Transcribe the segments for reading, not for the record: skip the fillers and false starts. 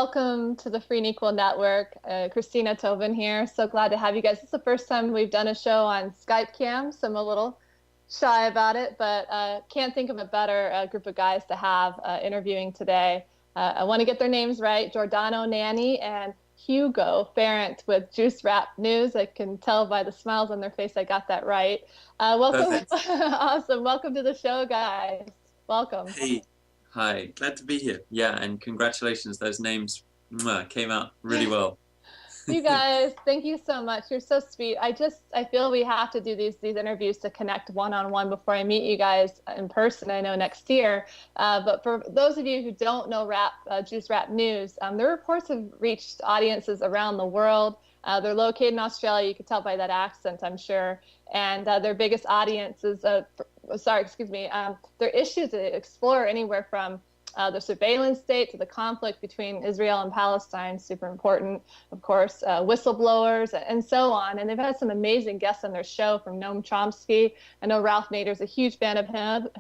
welcome to the Free and Equal Network. Christina Tobin here. So glad to have you guys. This is the first time we've done a show on Skype cam, so I'm a little shy about it, but can't think of a better group of guys to have interviewing today. I want to get their names right. Delano Nanni and Hugo Farrant with Juice Rap News. I can tell by the smiles on their face I got that right. Welcome. Awesome. Welcome to the show, guys. Welcome. Hey. Hi, glad to be here. Yeah, and congratulations. Those names came out really well. You guys, thank you so much. You're so sweet. I feel we have to do these interviews to connect one-on-one before I meet you guys in person, I know next year. But for those of you who don't know Juice Rap News, their reports have reached audiences around the world. They're located in Australia. You can tell by that accent, I'm sure. And their biggest audience is, their issues to explore anywhere from the surveillance state to the conflict between Israel and Palestine, super important, of course, whistleblowers, and so on. And they've had some amazing guests on their show, from Noam Chomsky. I know Ralph Nader's a huge fan of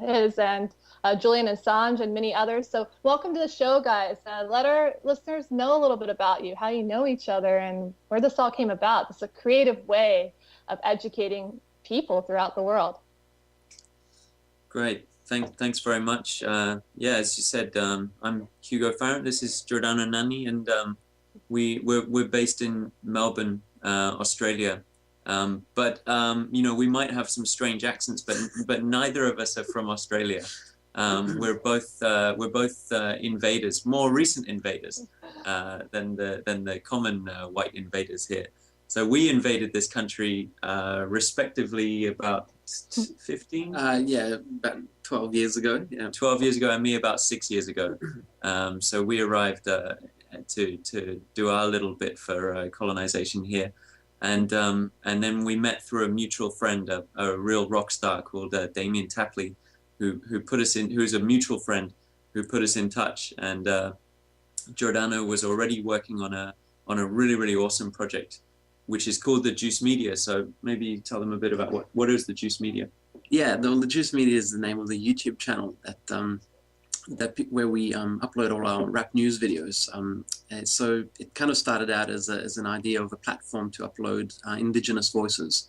his, and Julian Assange, and many others. So welcome to the show, guys. Let our listeners know a little bit about you, how you know each other, and where this all came about. It's a creative way of educating people throughout the world. Great. Thanks very much. Yeah, as you said, I'm Hugo Farrant. This is Delano Nanni, and we're based in Melbourne, Australia. But you know, we might have some strange accents, but neither of us are from Australia. We're both invaders, more recent invaders than the common white invaders here. So we invaded this country respectively about 15? Yeah, about 12 years ago. Yeah. 12 years ago, and me about 6 years ago. So we arrived to do our little bit for colonization here. And then we met through a mutual friend, a real rock star called Damien Tapley, who put us in, who's a mutual friend who put us in touch. And Giordano was already working on a really, really awesome project, which is called the Juice Media. So maybe tell them a bit about what is the Juice Media? Yeah, the Juice Media is the name of the YouTube channel where we upload all our rap news videos. So it kind of started out as an idea of a platform to upload indigenous voices.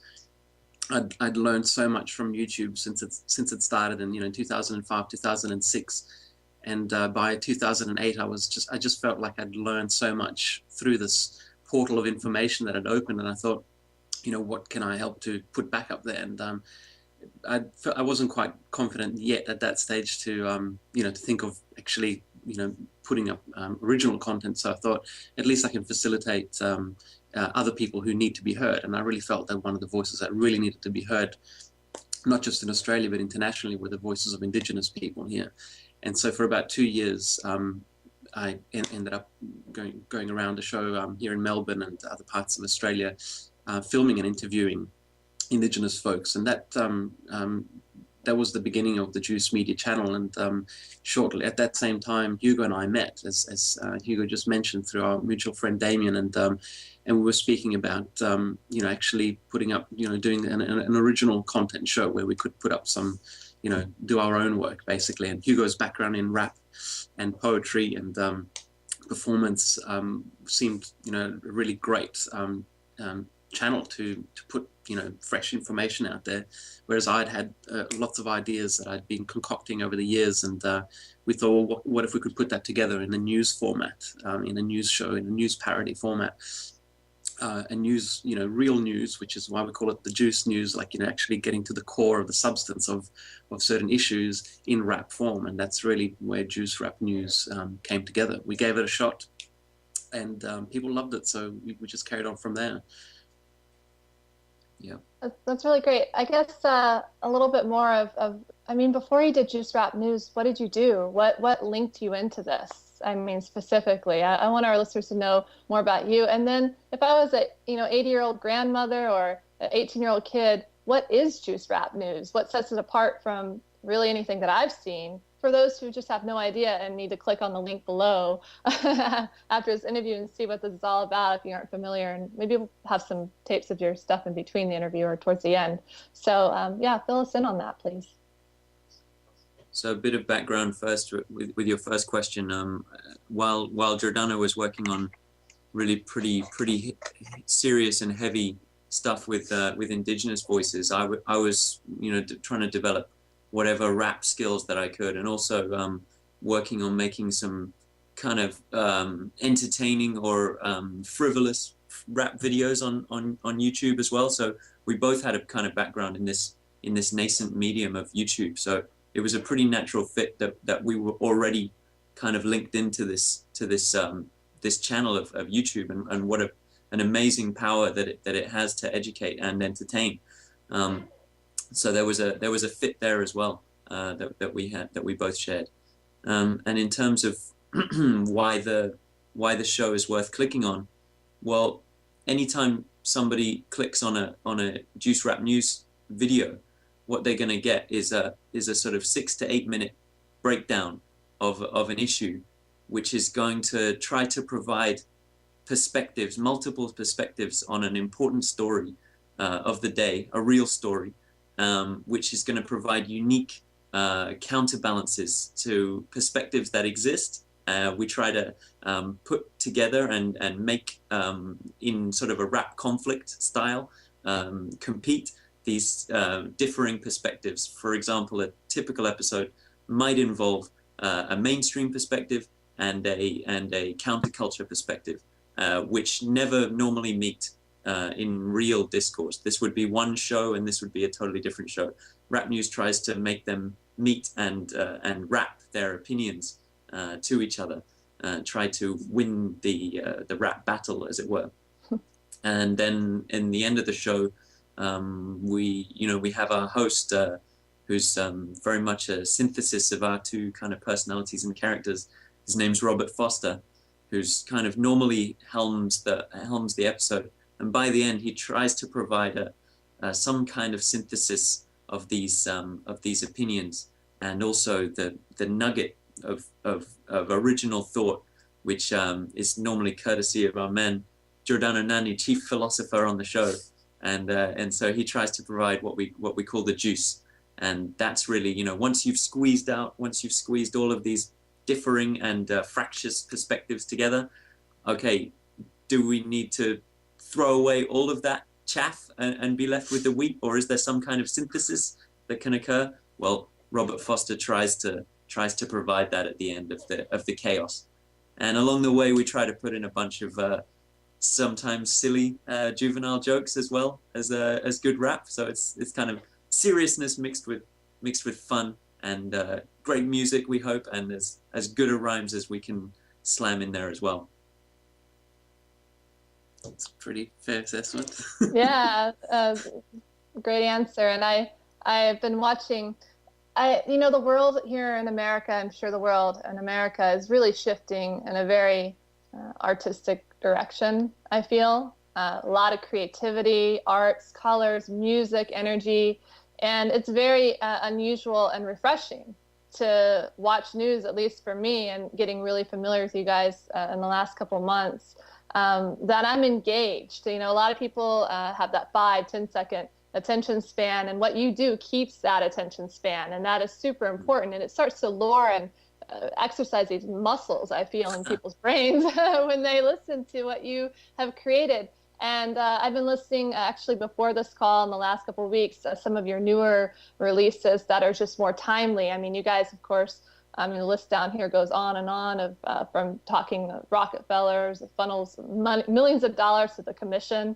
I'd learned so much from YouTube since it started in 2005, 2006, and by 2008 I just felt like I'd learned so much through this portal of information that had opened, and I thought, what can I help to put back up there? And I wasn't quite confident yet at that stage to think of actually putting up original content. So I thought at least I can facilitate other people who need to be heard, and I really felt that one of the voices that really needed to be heard, not just in Australia but internationally, were the voices of Indigenous people here. And so for about 2 years, I ended up going around the show here in Melbourne and other parts of Australia, filming and interviewing Indigenous folks, and that was the beginning of the Juice Media channel. And shortly at that same time, Hugo and I met, as Hugo just mentioned, through our mutual friend Damien, and we were speaking about actually putting up, doing an original content show where we could put up some, do our own work basically. And Hugo's background in rap and poetry and performance seemed, a really great channel to put fresh information out there, whereas I'd had lots of ideas that I'd been concocting over the years, and we thought, well, what if we could put that together in a news format, in a news show, in a news parody format, a news, real news, which is why we call it the Juice News, like actually getting to the core of the substance of certain issues in rap form. And that's really where Juice Rap News came together. We gave it a shot, and people loved it, so we just carried on from there. Yeah, that's really great. I guess a little bit more of I mean, before you did Juice Rap News, what did you do? What linked you into this? I mean, specifically, I want our listeners to know more about you. And then if I was a 80-year-old grandmother or an 18-year-old kid, what is Juice Rap News? What sets it apart from really anything that I've seen? For those who just have no idea and need to click on the link below after this interview and see what this is all about if you aren't familiar, and maybe we'll have some tapes of your stuff in between the interview or towards the end. So yeah, fill us in on that, please. So a bit of background first with your first question. While Giordano was working on really pretty serious and heavy stuff with indigenous voices, I was trying to develop whatever rap skills that I could, and also working on making some kind of entertaining or frivolous rap videos on YouTube as well. So we both had a kind of background in this nascent medium of YouTube. So it was a pretty natural fit that we were already kind of linked into this channel of YouTube, and what an amazing power that it has to educate and entertain. So there was a fit there as well, that we both shared. And in terms of why the show is worth clicking on, well, anytime somebody clicks on a Juice Rap News video, what they're going to get is a sort of 6 to 8 minute breakdown of an issue, which is going to try to provide multiple perspectives on an important story of the day, a real story, which is going to provide unique counterbalances to perspectives that exist. We try to put together and make, in sort of a rap conflict style, compete these differing perspectives. For example, a typical episode might involve a mainstream perspective and a counterculture perspective, which never normally meet in real discourse. This would be one show, and this would be a totally different show. Rap News tries to make them meet and rap their opinions to each other, try to win the rap battle, as it were. And then in the end of the show, we have our host, who's very much a synthesis of our two kind of personalities and characters. His name's Robert Foster, who's kind of normally helms the episode, and by the end he tries to provide some kind of synthesis of these opinions, and also the nugget of original thought, which is normally courtesy of our man Delano Samuels, chief philosopher on the show, and so he tries to provide what we call the juice, and that's really, once you've squeezed all of these differing and fractious perspectives together, okay, do we need to throw away all of that chaff and be left with the wheat, or is there some kind of synthesis that can occur? Well, Robert Foster tries to provide that at the end of the chaos, and along the way we try to put in a bunch of sometimes silly juvenile jokes as well as good rap. So it's kind of seriousness mixed with fun, and great music, we hope, and as good a rhymes as we can slam in there as well. That's a pretty fair assessment. Yeah, great answer. And I've been watching. The world here in America, I'm sure the world in America is really shifting in a very artistic direction, I feel. A lot of creativity, arts, colors, music, energy, and it's very unusual and refreshing to watch news, at least for me, and getting really familiar with you guys in the last couple of months, that I'm engaged. A lot of people have that 5-10 second attention span, and what you do keeps that attention span, and that is super important, and it starts to lure and exercise these muscles, I feel, in people's brains when they listen to what you have created. And I've been listening actually before this call in the last couple of weeks, some of your newer releases that are just more timely. I mean, you guys, of course, the list down here goes on and on of from talking Rockefellers, funnels millions of dollars to the commission,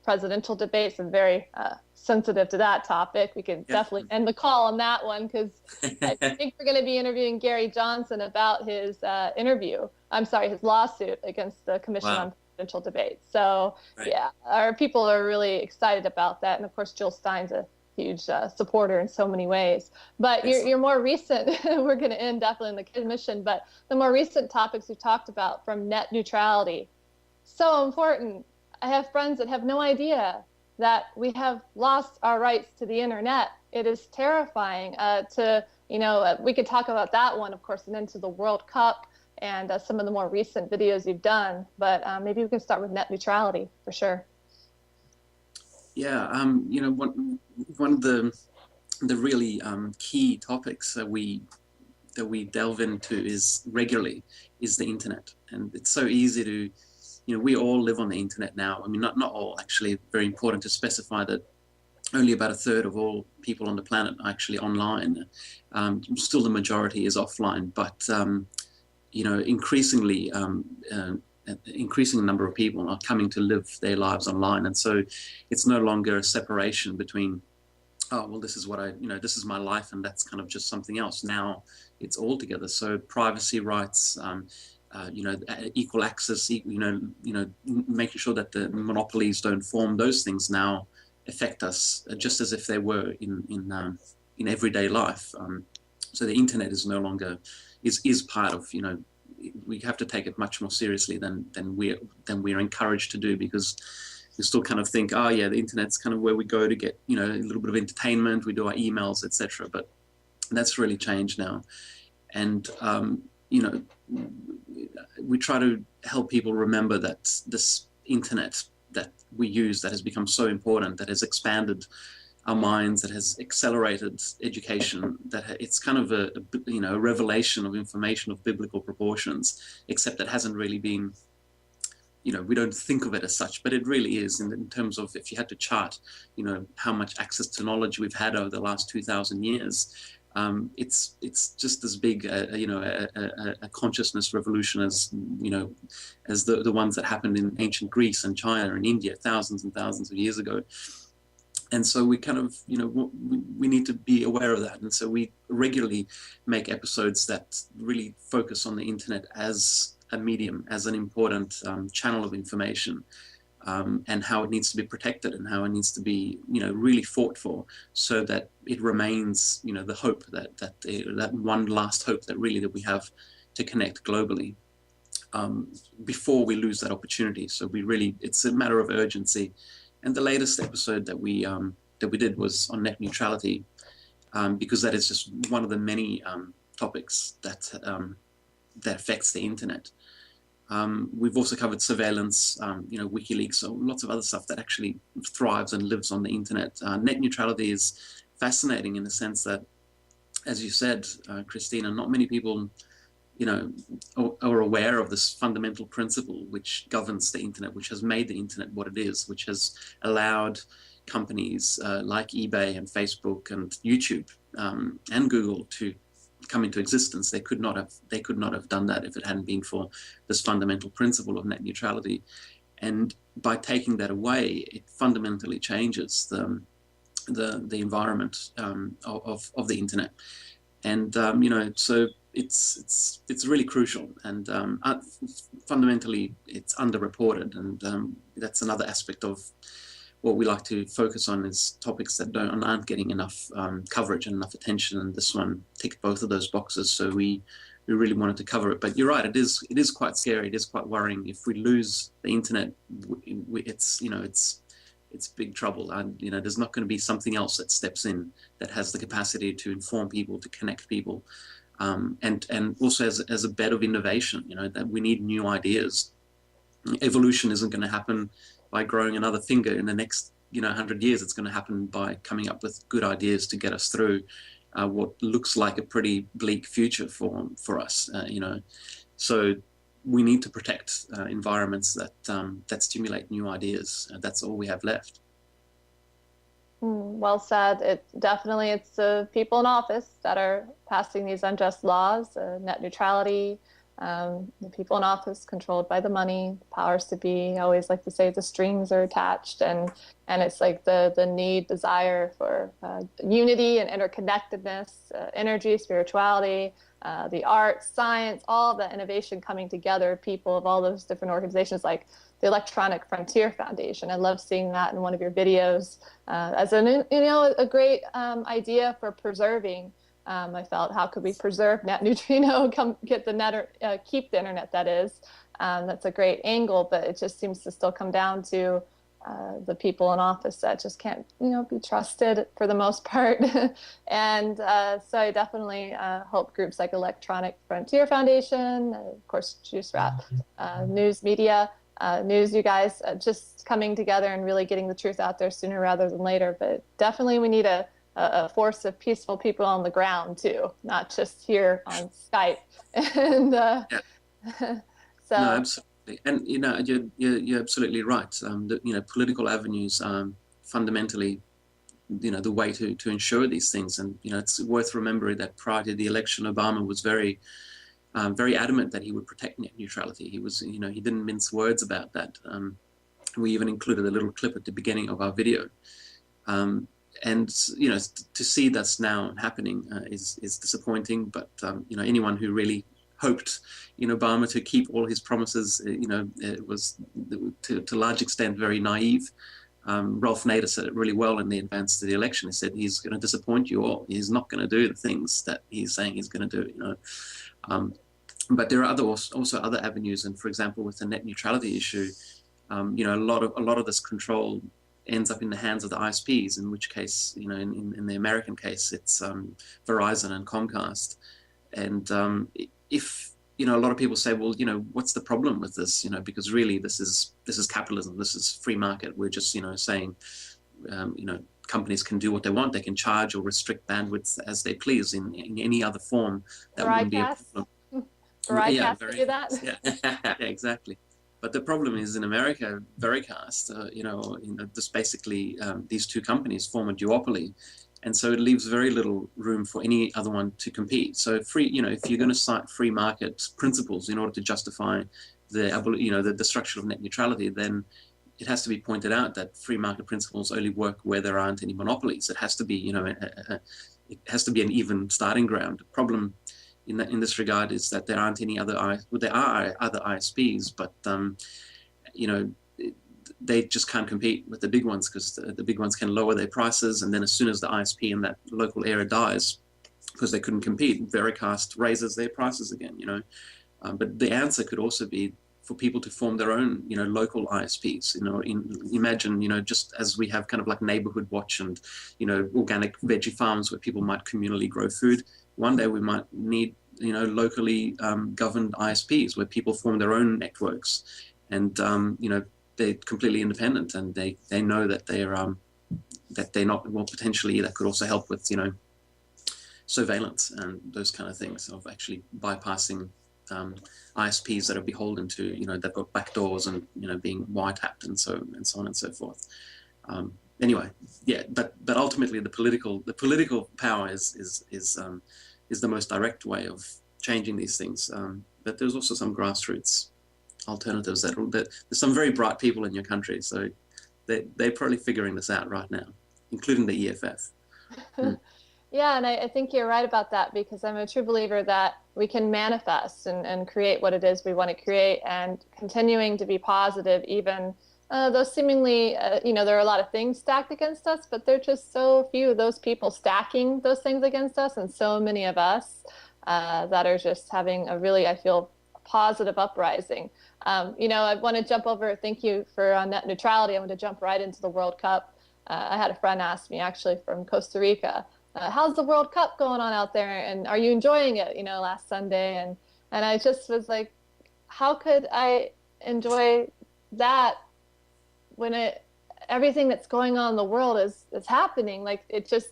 presidential debates. I'm very sensitive to that topic. We could definitely end the call on that one, because I think we're going to be interviewing Gary Johnson about his his lawsuit against the Commission on Presidential Debates. So yeah, our people are really excited about that, and of course Jill Stein's a huge supporter in so many ways. But your more recent, we're going to end definitely in the commission, but the more recent topics we talked about, from net neutrality, so important. I have friends that have no idea that we have lost our rights to the internet. It is terrifying we could talk about that one, of course, and into the World Cup and some of the more recent videos you've done. But maybe we can start with net neutrality for sure. Yeah, one of the the really key topics that we delve into is regularly is the internet. And it's so easy to, we all live on the internet now. I mean, not all, actually. Very important to specify that only about a third of all people on the planet are actually online. Still the majority is offline, but increasingly increasing number of people are coming to live their lives online. And so it's no longer a separation between, oh, well, this is what this is my life, and that's kind of just something else. Now it's all together. So privacy rights, equal access, making sure that the monopolies don't form, those things now affect us just as if they were in everyday life. So the internet is no longer, is part of, we have to take it much more seriously than we're encouraged to do, because we still kind of think, oh yeah, the internet's kind of where we go to get, a little bit of entertainment, we do our emails, etc. But that's really changed now. And, we try to help people remember that this internet that we use, that has become so important, that has expanded our minds, that has accelerated education, that it's kind of a revelation of information of biblical proportions, except that hasn't really been, we don't think of it as such, but it really is in terms of, if you had to chart, how much access to knowledge we've had over the last 2,000 years, it's just as big a consciousness revolution as as the ones that happened in ancient Greece and China and India thousands and thousands of years ago. And so we kind of, we need to be aware of that. And so we regularly make episodes that really focus on the internet as a medium, as an important channel of information, and how it needs to be protected and how it needs to be, really fought for, so that it remains, the hope that one last hope that we have to connect globally, before we lose that opportunity. So it's a matter of urgency. And the latest episode that we did was on net neutrality, because that is just one of the many topics that affects the internet. We've also covered surveillance, WikiLeaks, so lots of other stuff that actually thrives and lives on the internet. Net neutrality is fascinating in the sense that, as you said, Christina, not many people are aware of this fundamental principle which governs the internet, which has made the internet what it is, which has allowed companies like eBay and Facebook and YouTube and Google to come into existence. They could not have done that if it hadn't been for this fundamental principle of net neutrality. And by taking that away, it fundamentally changes the environment of the internet. And so it's really crucial, and fundamentally it's underreported, and that's another aspect of what we like to focus on, is topics that aren't getting enough coverage and enough attention, and this one ticked both of those boxes, so we really wanted to cover it. But you're right, it is quite scary, it is quite worrying. If we lose the internet, it's big trouble, and there's not going to be something else that steps in that has the capacity to inform people, to connect people, and also as a bed of innovation. That we need new ideas. Evolution isn't going to happen by growing another finger in the next 100 years. It's going to happen by coming up with good ideas to get us through what looks like a pretty bleak future for us. So we need to protect environments that stimulate new ideas. That's all we have left. Well said. It's the people in office that are passing these unjust laws, net neutrality. The people in office controlled by the money, the powers to be. I always like to say the strings are attached, and it's like the desire for unity and interconnectedness, energy, spirituality, the arts, science, all the innovation coming together, people of all those different organizations, like the Electronic Frontier Foundation. I love seeing that in one of your videos as a great idea for preserving. I felt, how could we preserve net neutrino, keep the internet, that is. That's a great angle, but it just seems to still come down to the people in office that just can't, be trusted for the most part. And so I definitely hope groups like Electronic Frontier Foundation, of course, Juice Wrap, news media, news, you guys, just coming together and really getting the truth out there sooner rather than later. But definitely we need a a force of peaceful people on the ground too, not just here on Skype. And Yeah. so No, absolutely. And you're absolutely right. Political avenues fundamentally, the way to ensure these things. And it's worth remembering that prior to the election, Obama was very adamant that he would protect net neutrality. He was, he didn't mince words about that. We even included a little clip at the beginning of our video. And to see that's now happening is disappointing. But anyone who really hoped in Obama to keep all his promises, it was to a large extent very naive. Ralph Nader said it really well in the advance to the election. He said he's going to disappoint you all. He's not going to do the things that he's saying he's going to do. But there are also other avenues. And for example, with the net neutrality issue, a lot of this control ends up in the hands of the ISPs. In which case, in the American case, it's Verizon and Comcast. And if a lot of people say, well, what's the problem with this? Because really, this is capitalism. This is free market. We're just, saying, companies can do what they want. They can charge or restrict bandwidth as they please in any other form. That wouldn't be a problem. Verizon do that. Yeah, exactly. But the problem is in America, Vericast, just basically these two companies form a duopoly. And so it leaves very little room for any other one to compete. So if you're going to cite free market principles in order to justify the destruction of net neutrality, then it has to be pointed out that free market principles only work where there aren't any monopolies. It has to be, it has to be an even starting ground. The problem in this regard is that there aren't any other there are other ISPs, but they just can't compete with the big ones because the big ones can lower their prices, and then as soon as the ISP in that local area dies, because they couldn't compete, Vericast raises their prices again. But the answer could also be for people to form their own, local ISPs. Imagine, just as we have kind of like neighborhood watch and, organic veggie farms where people might communally grow food. One day we might need, locally governed ISPs where people form their own networks, and they're completely independent, and they know that they're not, well, potentially that could also help with surveillance and those kind of things of actually bypassing ISPs that are beholden to they've got backdoors and being wiretapped and so on and so forth. Anyway, yeah, but ultimately the political power is the most direct way of changing these things. But there's also some grassroots alternatives that there's some very bright people in your country, so they're probably figuring this out right now, including the EFF. Yeah, and I think you're right about that, because I'm a true believer that we can manifest and create what it is we want to create, and continuing to be positive, even though seemingly, there are a lot of things stacked against us, but there are just so few of those people stacking those things against us, and so many of us that are just having a really, I feel, positive uprising. I want to jump over, thank you for net neutrality. I want to jump right into the World Cup. I had a friend ask me, actually from Costa Rica, how's the World Cup going on out there, and are you enjoying it, last Sunday? And I just was like, how could I enjoy that when everything that's going on in the world is happening? Like, it just,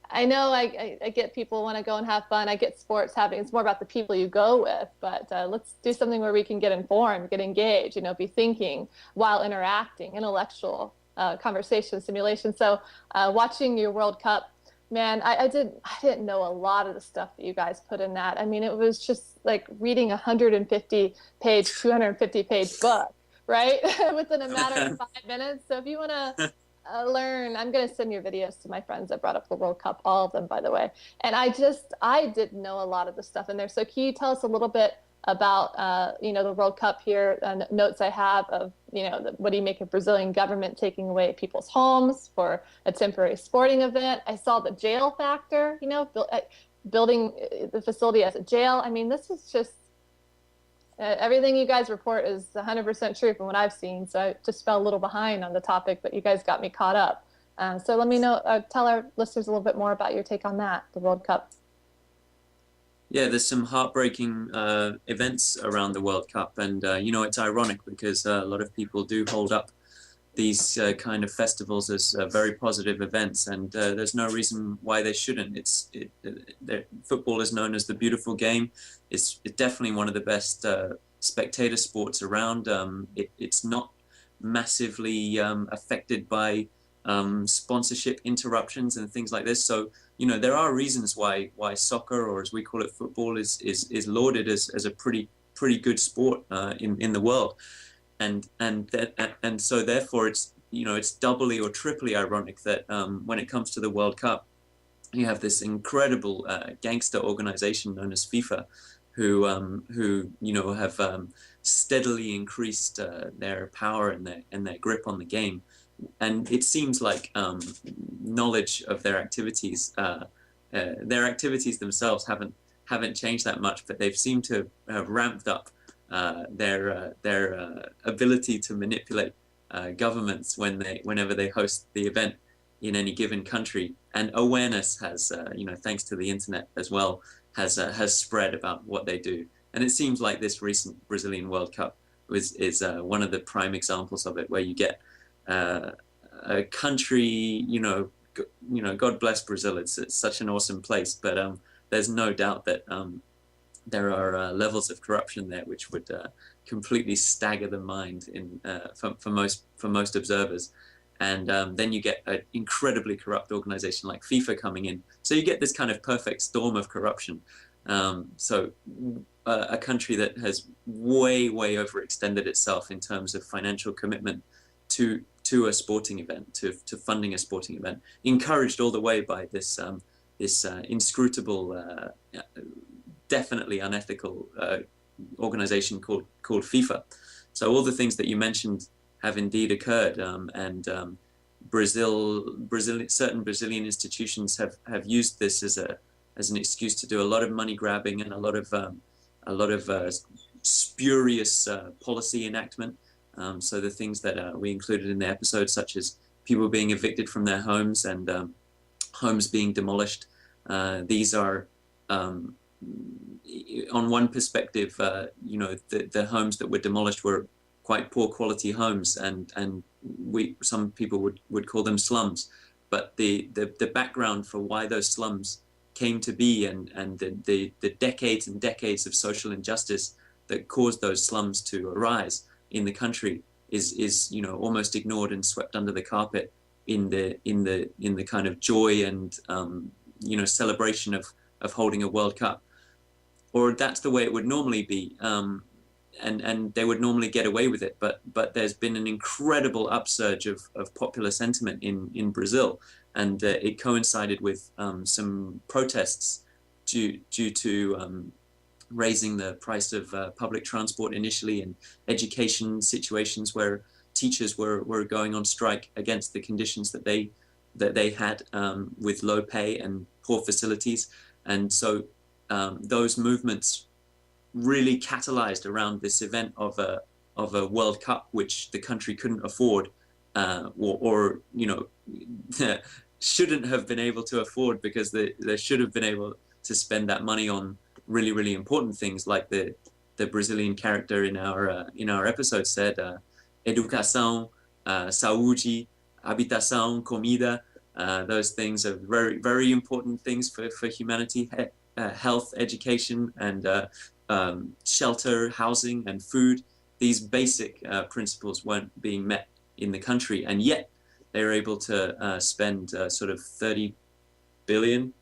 I know I get people want to go and have fun. I get sports happening. It's more about the people you go with, but let's do something where we can get informed, get engaged, be thinking while interacting, intellectual conversation, simulation. So watching your World Cup, man, I didn't know a lot of the stuff that you guys put in that. I mean, it was just like reading 250-page book, right? Within a matter of 5 minutes. So if you want to learn, I'm going to send your videos to my friends that brought up the World Cup, all of them, by the way. And I didn't know a lot of the stuff in there. So can you tell us a little bit about, the World Cup here, and notes I have of, what do you make of Brazilian government taking away people's homes for a temporary sporting event? I saw the jail factor, building the facility as a jail. I mean, this is just, everything you guys report is 100% true from what I've seen. So I just fell a little behind on the topic, but you guys got me caught up. So let me know, tell our listeners a little bit more about your take on that, the World Cup. Yeah, there's some heartbreaking events around the World Cup, and it's ironic because a lot of people do hold up these kind of festivals as very positive events, and there's no reason why they shouldn't. Football is known as the beautiful game. It's definitely one of the best spectator sports around. It's not massively affected by sponsorship interruptions and things like this. So there are reasons why soccer, or as we call it, football, is lauded as a pretty good sport in the world. And so therefore it's doubly or triply ironic that when it comes to the World Cup, you have this incredible gangster organization known as FIFA, who have steadily increased their power and their grip on the game. And it seems like knowledge of their activities themselves haven't changed that much, but they've seemed to have ramped up their ability to manipulate governments whenever they host the event in any given country. And awareness has, thanks to the internet as well, has spread about what they do. And it seems like this recent Brazilian World Cup is one of the prime examples of it, where you get a country, God bless Brazil. It's such an awesome place, but there's no doubt that there are levels of corruption there which would completely stagger the mind for most observers. And then you get an incredibly corrupt organization like FIFA coming in. So you get this kind of perfect storm of corruption. So a country that has way overextended itself in terms of financial commitment to a sporting event, to funding a sporting event, encouraged all the way by this inscrutable, definitely unethical organization called FIFA. So all the things that you mentioned have indeed occurred, and certain Brazilian institutions have used this as an excuse to do a lot of money grabbing and a lot of spurious policy enactment. So the things that we included in the episode, such as people being evicted from their homes and homes being demolished, these are, on one perspective, the homes that were demolished were quite poor quality homes, and some people would call them slums. But the background for why those slums came to be, and the decades and decades of social injustice that caused those slums to arise in the country is almost ignored and swept under the carpet in the kind of joy and celebration of holding a World Cup. Or that's the way it would normally be, and they would normally get away with it. But there's been an incredible upsurge of popular sentiment in Brazil, and it coincided with some protests due to raising the price of public transport initially, and education situations where teachers were going on strike against the conditions that they had with low pay and poor facilities. And so those movements really catalyzed around this event of a World Cup, which the country couldn't afford, or shouldn't have been able to afford, because they should have been able to spend that money on really important things, like the Brazilian character in our episode said, educação, saúde, habitação, comida. Those things are very important things for humanity. Health, education, and shelter, housing, and food. These basic principles weren't being met in the country, and yet they were able to spend sort of $30 billion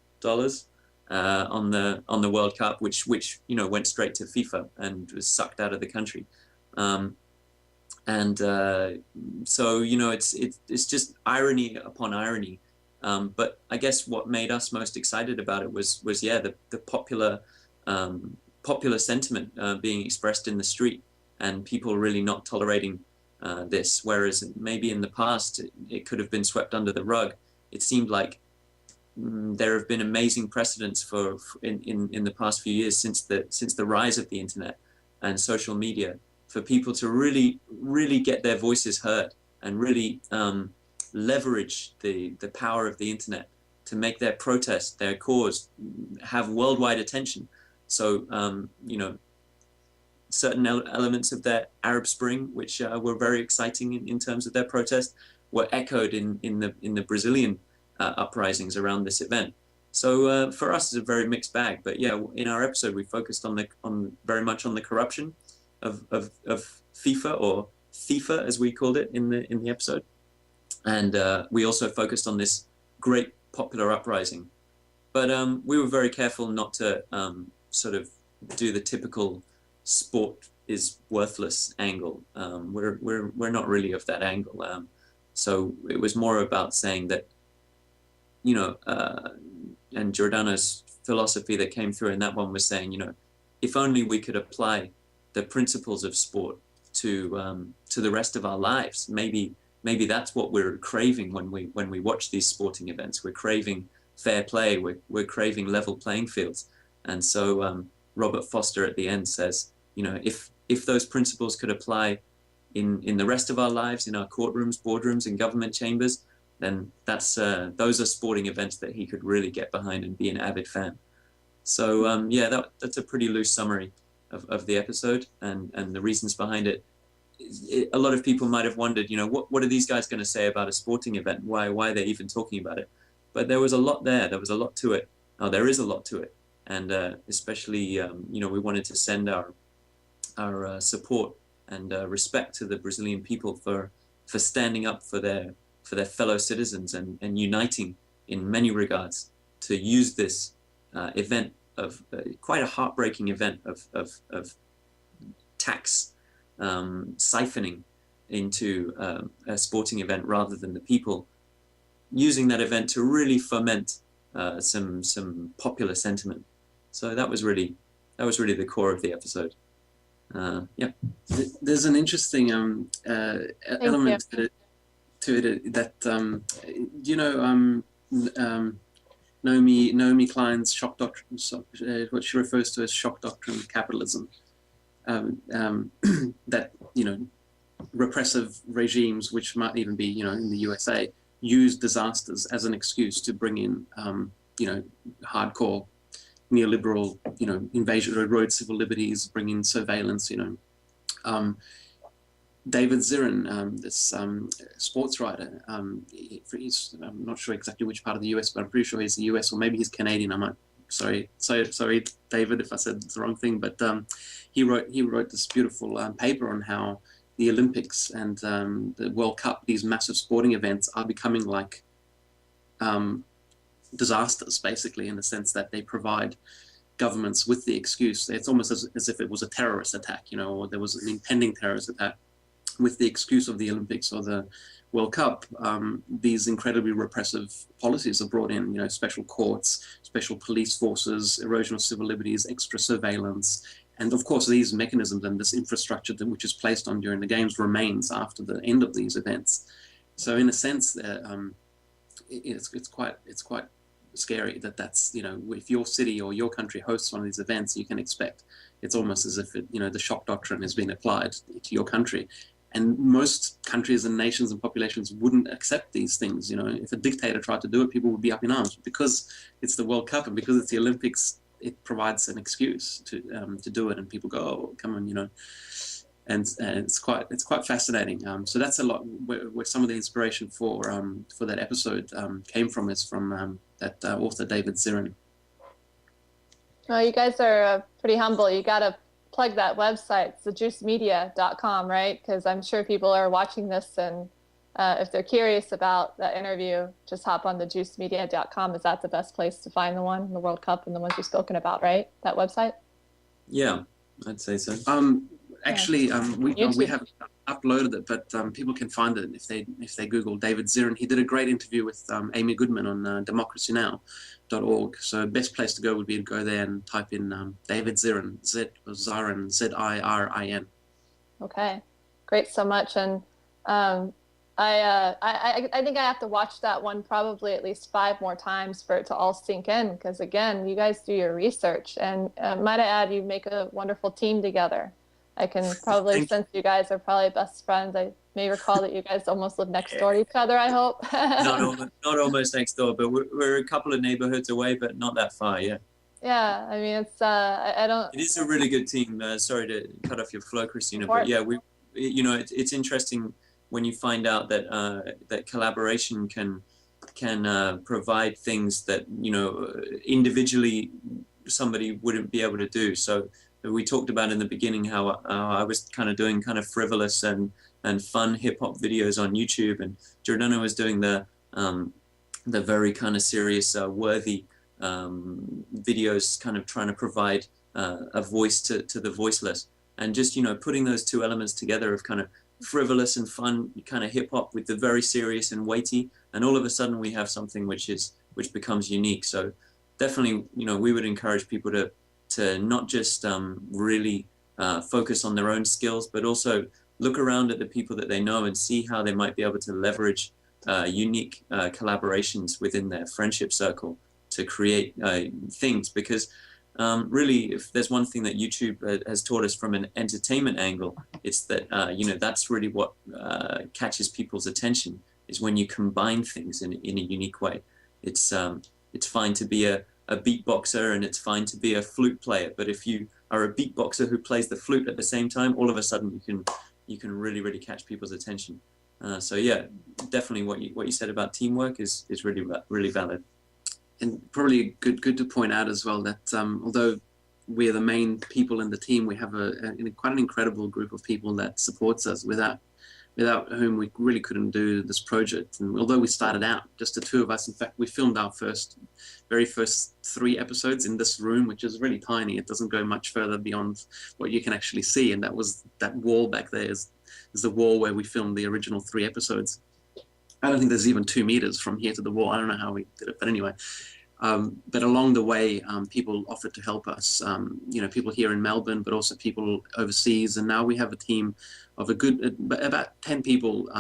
on the World Cup, which went straight to FIFA and was sucked out of the country. So it's just irony upon irony. But I guess what made us most excited about it was the popular sentiment being expressed in the street, and people really not tolerating this, whereas maybe in the past it could have been swept under the rug. It seemed like there have been amazing precedents in the past few years, since the rise of the internet and social media, for people to really get their voices heard and really leverage the power of the internet to make their protest, their cause, have worldwide attention. So certain elements of their Arab Spring, which were very exciting in terms of their protest, were echoed in the Brazilian uprisings around this event. So for us, it's a very mixed bag. But yeah, in our episode, we focused very much on the corruption of FIFA, or FIFA as we called it in the episode, and we also focused on this great popular uprising. But we were very careful not to sort of do the typical sport is worthless angle. We're not really of that angle. So it was more about saying that, you know, and Giordano's philosophy that came through in that one was saying, you know, if only we could apply the principles of sport to the rest of our lives, maybe that's what we're craving when we watch these sporting events. We're craving fair play. We're craving level playing fields. And so Robert Foster at the end says, you know, if those principles could apply in the rest of our lives, in our courtrooms, boardrooms, and government chambers, then those are sporting events that he could really get behind and be an avid fan. So yeah, that's a pretty loose summary of the episode and the reasons behind it. A lot of people might have wondered, you know, what are these guys going to say about a sporting event? Why are they even talking about it? But there was a lot there. There was a lot to it. Oh, there is a lot to it. And especially, you know, we wanted to send our support and respect to the Brazilian people for standing up for their fellow citizens and uniting in many regards to use this event of quite a heartbreaking event of tax siphoning into a sporting event rather than the people, using that event to really foment some popular sentiment. So that was really the core of the episode. Yeah. There's an interesting element to it that you know, Naomi Klein's shock doctrine, what she refers to as shock doctrine capitalism, that, you know, repressive regimes, which might even be, you know, in the USA, use disasters as an excuse to bring in, you know, hardcore neoliberal, you know, invasion, erode civil liberties, bring in surveillance, you know. David Zirin, this sports writer, he's, I'm not sure exactly which part of the US, but I'm pretty sure he's the US, or maybe he's Canadian. I might, sorry, David, if I said the wrong thing, but he wrote this beautiful paper on how the Olympics and the World Cup, these massive sporting events, are becoming like disasters, basically, in the sense that they provide governments with the excuse. It's almost as if it was a terrorist attack, you know, or there was an impending terrorist attack. With the excuse of the Olympics or the World Cup, these incredibly repressive policies are brought in, you know, special courts, special police forces, erosion of civil liberties, extra surveillance. And of course, these mechanisms and this infrastructure which is placed on during the games remains after the end of these events. So in a sense, it's quite scary that's, you know, if your city or your country hosts one of these events, you can expect it's almost as if it, you know, the shock doctrine has been applied to your country. And most countries and nations and populations wouldn't accept these things. You know, if a dictator tried to do it, people would be up in arms. Because it's the World Cup and because it's the Olympics, it provides an excuse to do it, and people go, "Oh, come on," you know. And it's quite fascinating. So that's a lot where some of the inspiration for that episode came from, is from that author David Zirin. Well, you guys are pretty humble. You got to plug that website. It's thejuicemedia.com, right? Because I'm sure people are watching this, and if they're curious about that interview, just hop on thejuicemedia.com. Is that the best place to find the World Cup and the ones you've spoken about, right? That website? Yeah, I'd say so. Actually, we haven't uploaded it, but people can find it if they Google David Zirin. He did a great interview with Amy Goodman on democracynow.org. So best place to go would be to go there and type in David Zirin, Zirin, Z-I-R-I-N. Okay, great so much. And I think I have to watch that one probably at least 5 more times for it to all sink in, because again, you guys do your research, and might I add, you make a wonderful team together. I can probably sense you guys are probably best friends. I may recall that you guys almost live next door to each other, I hope. Not almost next door, but we're a couple of neighborhoods away, but not that far, yeah. Yeah, I mean, it's I don't. It is a really good team. Sorry to cut off your flow, Christina, but Important. yeah, it's interesting when you find out that that collaboration can provide things that individually somebody wouldn't be able to do. So we talked about in the beginning how I was kind of doing kind of frivolous and fun hip hop videos on YouTube, and Giordano was doing the very kind of serious, worthy videos, kind of trying to provide a voice to the voiceless, and just putting those two elements together of kind of frivolous and fun kind of hip hop with the very serious and weighty, and all of a sudden we have something which becomes unique. So definitely, we would encourage people to not just really focus on their own skills, but also look around at the people that they know and see how they might be able to leverage unique collaborations within their friendship circle to create things. Because really, if there's one thing that YouTube has taught us from an entertainment angle, it's that that's really what catches people's attention, is when you combine things in a unique way. It's fine to be a beatboxer, and it's fine to be a flute player, but if you are a beatboxer who plays the flute at the same time, all of a sudden you can really catch people's attention. So yeah, definitely what you said about teamwork is really valid. And probably good to point out as well that although we're the main people in the team, we have quite an incredible group of people that supports us, without whom we really couldn't do this project. And although we started out just the two of us, in fact, we filmed our very first 3 episodes in this room, which is really tiny. It doesn't go much further beyond what you can actually see. And that wall back there is the wall where we filmed the original 3 episodes. I don't think there's even 2 meters from here to the wall. I don't know how we did it, but anyway. But along the way, people offered to help us, people here in Melbourne, but also people overseas. And now we have a team of about 10 people,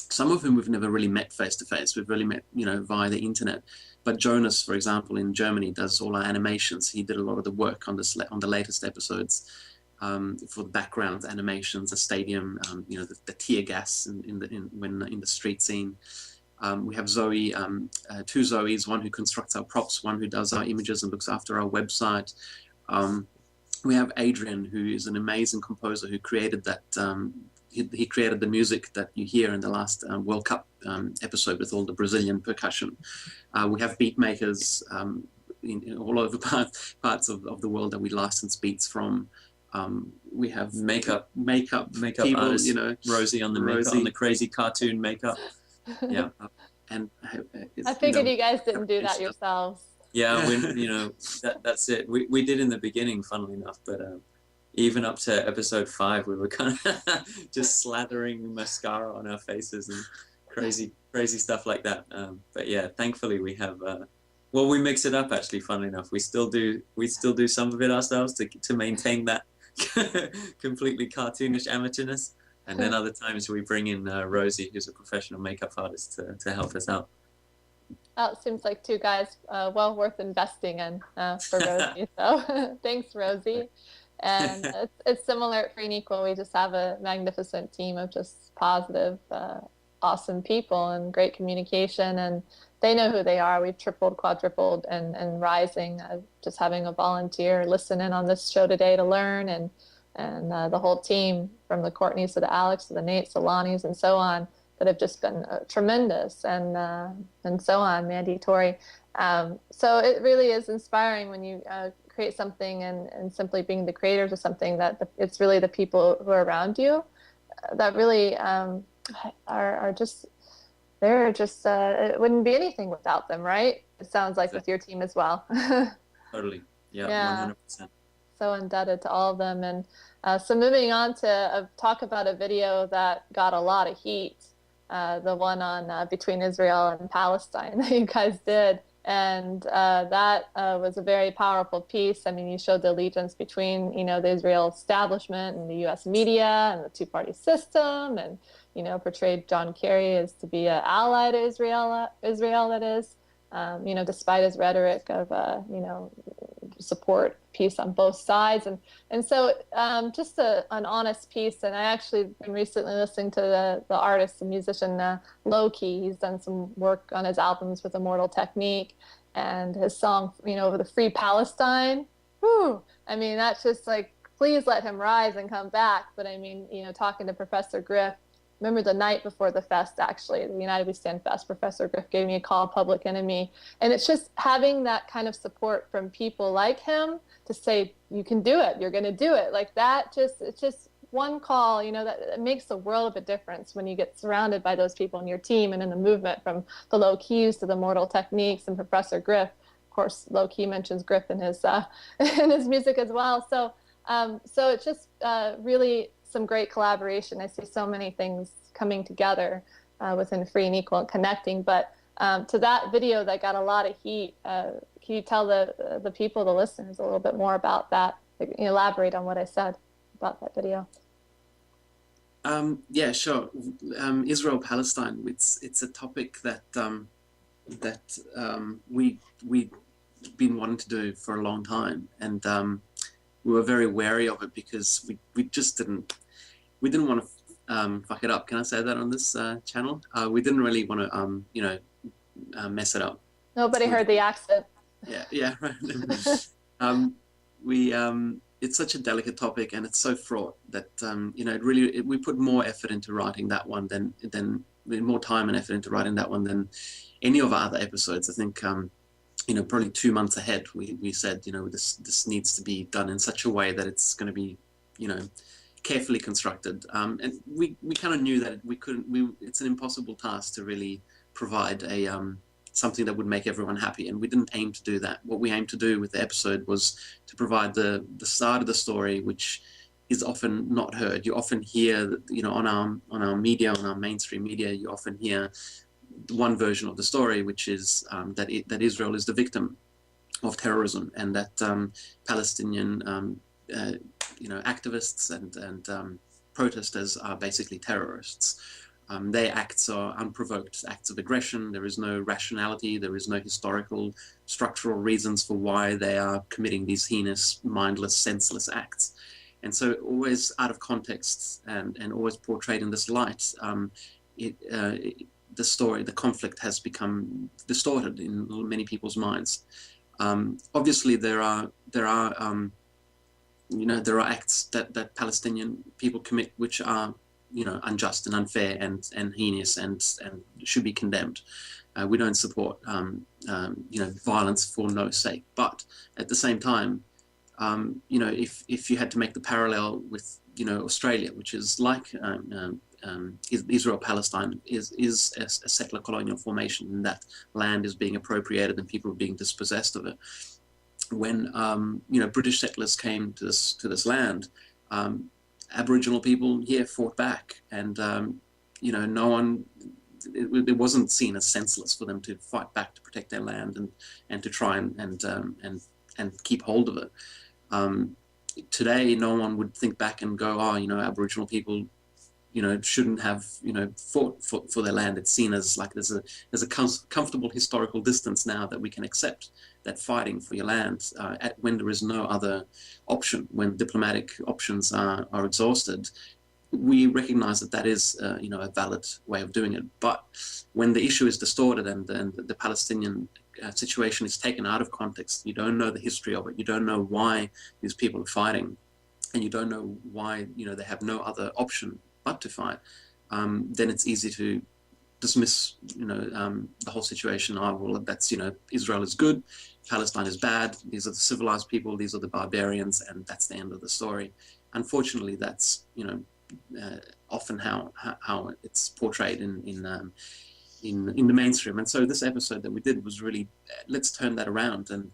some of whom we've never really met face to face. We've really met, via the internet. But Jonas, for example, in Germany, does all our animations. He did a lot of the work on the latest episodes. For the background animations, the stadium, the tear gas in the street scene. We have Zoe, 2 Zoes, one who constructs our props, one who does our images and looks after our website. We have Adrian, who is an amazing composer who created that. He created the music that you hear in the last World Cup episode with all the Brazilian percussion. We have beat makers in all over parts of the world that we license beats from. We have makeup people, artists, Rosie on the makeup, on the crazy cartoon makeup. Yeah. And I figured you guys didn't do that yourselves. Yeah, that's it. We did in the beginning, funnily enough, but even up to episode 5, we were kind of just slathering mascara on our faces and crazy stuff like that. But yeah, thankfully we have. Well, we mix it up, actually. Funnily enough, we still do some of it ourselves to maintain that completely cartoonish amateurness, and then other times we bring in Rosie, who's a professional makeup artist, to help us out. It seems like 2 guys well worth investing in for Rosie. So thanks, Rosie. And it's similar at Free and Equal. We just have a magnificent team of just positive, awesome people and great communication, and they know who they are. We've tripled, quadrupled, and rising. Just having a volunteer listen in on this show today to learn, and the whole team, from the Courtneys to the Alex to the Nates, the Lonnies, and so on, that have just been tremendous, and so on, Mandy, Tori. So it really is inspiring when you create something and simply being the creators of something, that it's really the people who are around you that really are just. They're just, it wouldn't be anything without them, right? It sounds like with your team as well. Totally. Yeah, 100%. So indebted to all of them. And so moving on to talk about a video that got a lot of heat, the one on between Israel and Palestine that you guys did. And that was a very powerful piece. I mean, you showed the allegiance between, the Israel establishment and the U.S. media and the 2-party system, and portrayed John Kerry as to be an ally to Israel, that is, despite his rhetoric of, support piece on both sides, and so just an honest piece. And I actually been recently listening to the artist and musician Low Key. He's done some work on his albums with Immortal Technique, and his song, the Free Palestine. Whew, I mean, that's just like, please let him rise and come back. But I mean, talking to Professor Griff, remember the night before the fest, actually, the United We Stand Fest, Professor Griff gave me a call, Public Enemy. And it's just having that kind of support from people like him to say, you can do it, you're going to do it. Like that, it's just one call, that it makes a world of a difference when you get surrounded by those people in your team and in the movement, from the Low Keys to the Mortal Techniques and Professor Griff. Of course, Low Key mentions Griff in his in his music as well. So it's just really some great collaboration. I see so many things coming together within Free and Equal and connecting. But to that video that got a lot of heat, can you tell the people, the listeners, a little bit more about that? Elaborate on what I said about that video. Yeah, sure. Israel-Palestine. It's a topic that we've been wanting to do for a long time, and we were very wary of it because we didn't want to fuck it up. Can I say that on this channel? We didn't really want to mess it up. Nobody heard the accent. Yeah, right. It's such a delicate topic, and it's so fraught that we put more effort into writing that one than more time and effort into writing that one than any of our other episodes. I think probably 2 months ahead we said this needs to be done in such a way that it's going to be carefully constructed, and we kind of knew that it's an impossible task to really provide something that would make everyone happy, and we didn't aim to do that. What we aimed to do with the episode was to provide the side of the story which is often not heard. You often hear on our media, on our mainstream media, you often hear one version of the story, which is that Israel is the victim of terrorism, and that Palestinian activists and protesters are basically terrorists. Their acts are unprovoked acts of aggression. There is no rationality. There is no historical, structural reasons for why they are committing these heinous, mindless, senseless acts. And so always out of context and always portrayed in this light, the conflict has become distorted in many people's minds. Obviously, there are acts that Palestinian people commit which are unjust and unfair and heinous and should be condemned. We don't support violence for no sake. But at the same time, if you had to make the parallel with Australia, which is like Israel-Palestine, is a settler colonial formation, and that land is being appropriated and people are being dispossessed of it. When British settlers came to this land, Aboriginal people here fought back, and no one. It wasn't seen as senseless for them to fight back to protect their land and to try and keep hold of it. Today, no one would think back and go, Aboriginal people, shouldn't have fought for their land. It's seen as like there's a comfortable historical distance now that we can accept that fighting for your land when there is no other option, when diplomatic options are exhausted. We recognize that is a valid way of doing it. But when the issue is distorted and the Palestinian situation is taken out of context, you don't know the history of it, you don't know why these people are fighting, and you don't know why they have no other option but to fight, then it's easy to dismiss the whole situation. That's Israel is good, Palestine is bad, these are the civilized people, these are the barbarians, and that's the end of the story. Unfortunately, that's often how it's portrayed in the mainstream. And so this episode that we did was really, let's turn that around and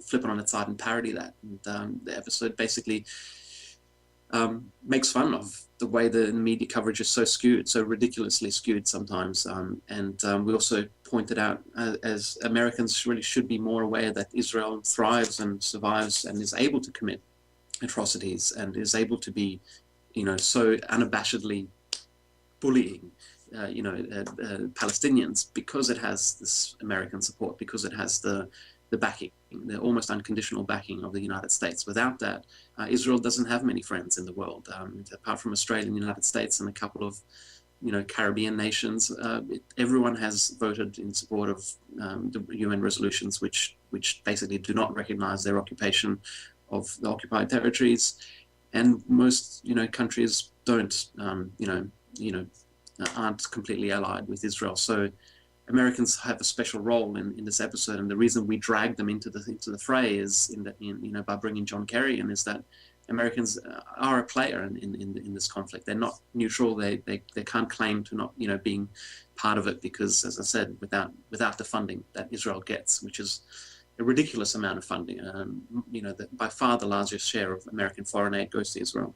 flip it on its side and parody that. And the episode basically makes fun of the way the media coverage is so skewed, so ridiculously skewed sometimes. We also pointed out as Americans really should be more aware that Israel thrives and survives and is able to commit atrocities and is able to be, so unabashedly bullying, Palestinians, because it has this American support, because it has the the backing, the almost unconditional backing of the United States. Without that, Israel doesn't have many friends in the world, apart from Australia and the United States and a couple of Caribbean nations. Everyone has voted in support of the UN resolutions, which basically do not recognize their occupation of the occupied territories, and most countries don't aren't completely allied with Israel. So Americans have a special role in this episode, and the reason we drag them into the fray is by bringing John Kerry in, is that Americans are a player in this conflict. They're not neutral. They can't claim to not being part of it, because, as I said, without the funding that Israel gets, which is a ridiculous amount of funding, by far the largest share of American foreign aid goes to Israel.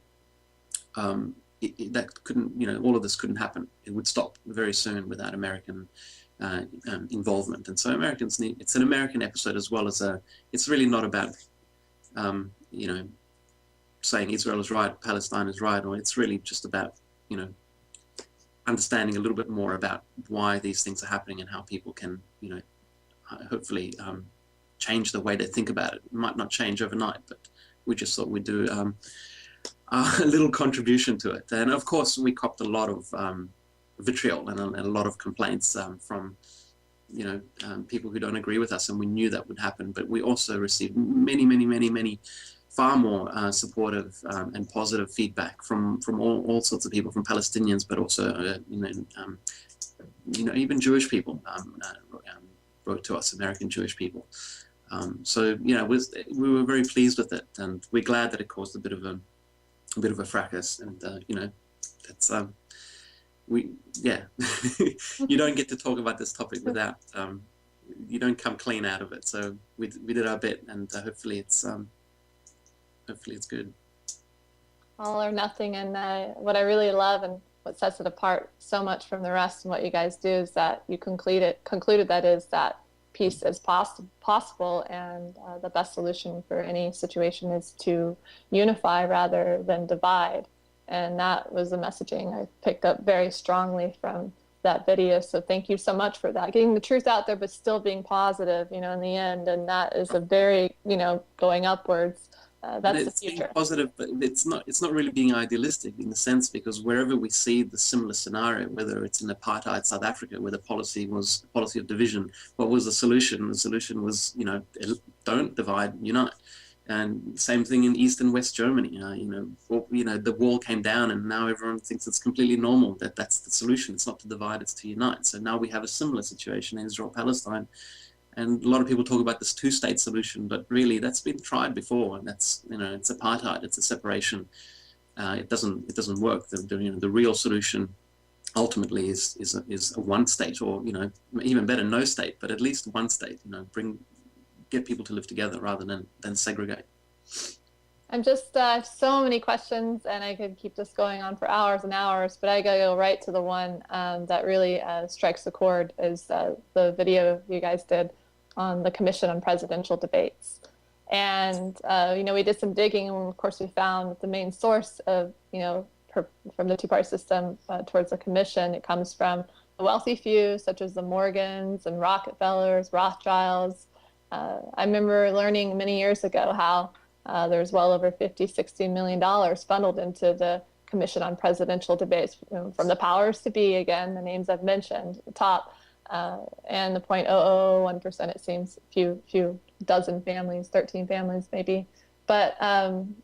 That couldn't, all of this couldn't happen. It would stop very soon without American involvement. And so Americans need. It's an American episode as well as it's really not about saying Israel is right, Palestine is right, or it's really just about understanding a little bit more about why these things are happening and how people can hopefully change the way they think about it. It might not change overnight, but we just thought we'd do a little contribution to it. And of course we copped a lot of vitriol and a lot of complaints from people who don't agree with us, and we knew that would happen. But we also received many far more supportive and positive feedback from all sorts of people, from Palestinians, but also even Jewish people wrote to us, American Jewish people. So we were very pleased with it, and we're glad that it caused a bit of a fracas. And that's you don't get to talk about this topic without you don't come clean out of it. So we did our bit, and hopefully it's good. All or nothing. And what I really love and what sets it apart so much from the rest and what you guys do is that you concluded that peace is possible, and the best solution for any situation is to unify rather than divide. And that was the messaging I picked up very strongly from that video. So thank you so much for that, getting the truth out there, but still being positive, in the end. And that is a very, going upwards. That's the future. Being positive, but it's not really being idealistic in the sense, because wherever we see the similar scenario, whether it's in apartheid South Africa, where the policy was a policy of division, what was the solution? The solution was, don't divide, unite. And same thing in East and West Germany. The wall came down, and now everyone thinks it's completely normal that that's the solution. It's not to divide, it's to unite. So now we have a similar situation in Israel-Palestine. And a lot of people talk about this two-state solution, but really that's been tried before, and that's it's apartheid, it's a separation. It doesn't work. The real solution ultimately is a one state, or even better, no state, but at least one state. Get people to live together rather than segregate. I'm just I have so many questions, and I could keep this going on for hours and hours, but I gotta go right to the one that really strikes the chord, is the video you guys did on the Commission on Presidential Debates. And we did some digging, and of course we found that the main source of from the two-party system towards the commission, it comes from the wealthy few, such as the Morgans and Rockefellers, Rothschilds. I remember learning many years ago how there's well over $50-60 million funneled into the Commission on Presidential Debates, from the powers to be, again, the names I've mentioned at the top, and the 0.001%, it seems, few dozen families, 13 families maybe, but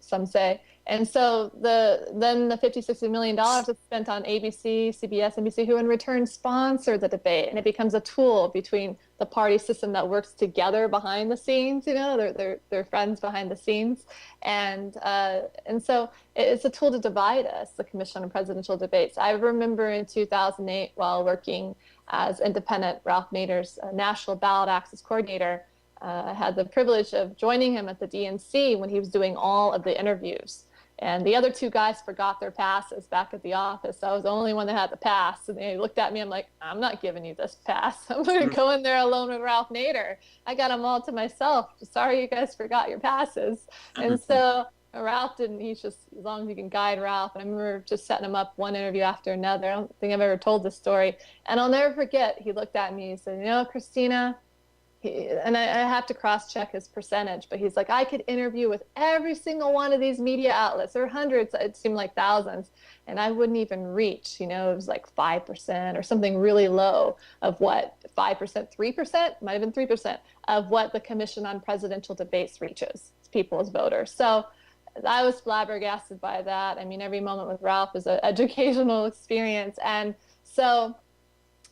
some say. And so then the $50-60 million is spent on ABC, CBS, NBC, who in return sponsor the debate, and it becomes a tool between the party system that works together behind the scenes. They're friends behind the scenes, and so it's a tool to divide us. The Commission on Presidential Debates. I remember in 2008, while working as independent Ralph Nader's National Ballot Access Coordinator, I had the privilege of joining him at the DNC when he was doing all of the interviews. And the other two guys forgot their passes back at the office. So I was the only one that had the pass. And they looked at me. I'm like, I'm not giving you this pass. I'm going to go in there alone with Ralph Nader. I got them all to myself. Sorry, you guys forgot your passes. And so Ralph didn't. He's just, as long as you can guide Ralph. And I remember just setting him up one interview after another. I don't think I've ever told this story. And I'll never forget, he looked at me and said, Christina, and I have to cross-check his percentage, but he's like, I could interview with every single one of these media outlets. There are hundreds, it seemed like thousands, and I wouldn't even reach, it was like 5% or something really low of what 5%, 3%, might have been 3% of what the Commission on Presidential Debates reaches people as voters. So I was flabbergasted by that. I mean, every moment with Ralph is an educational experience. And so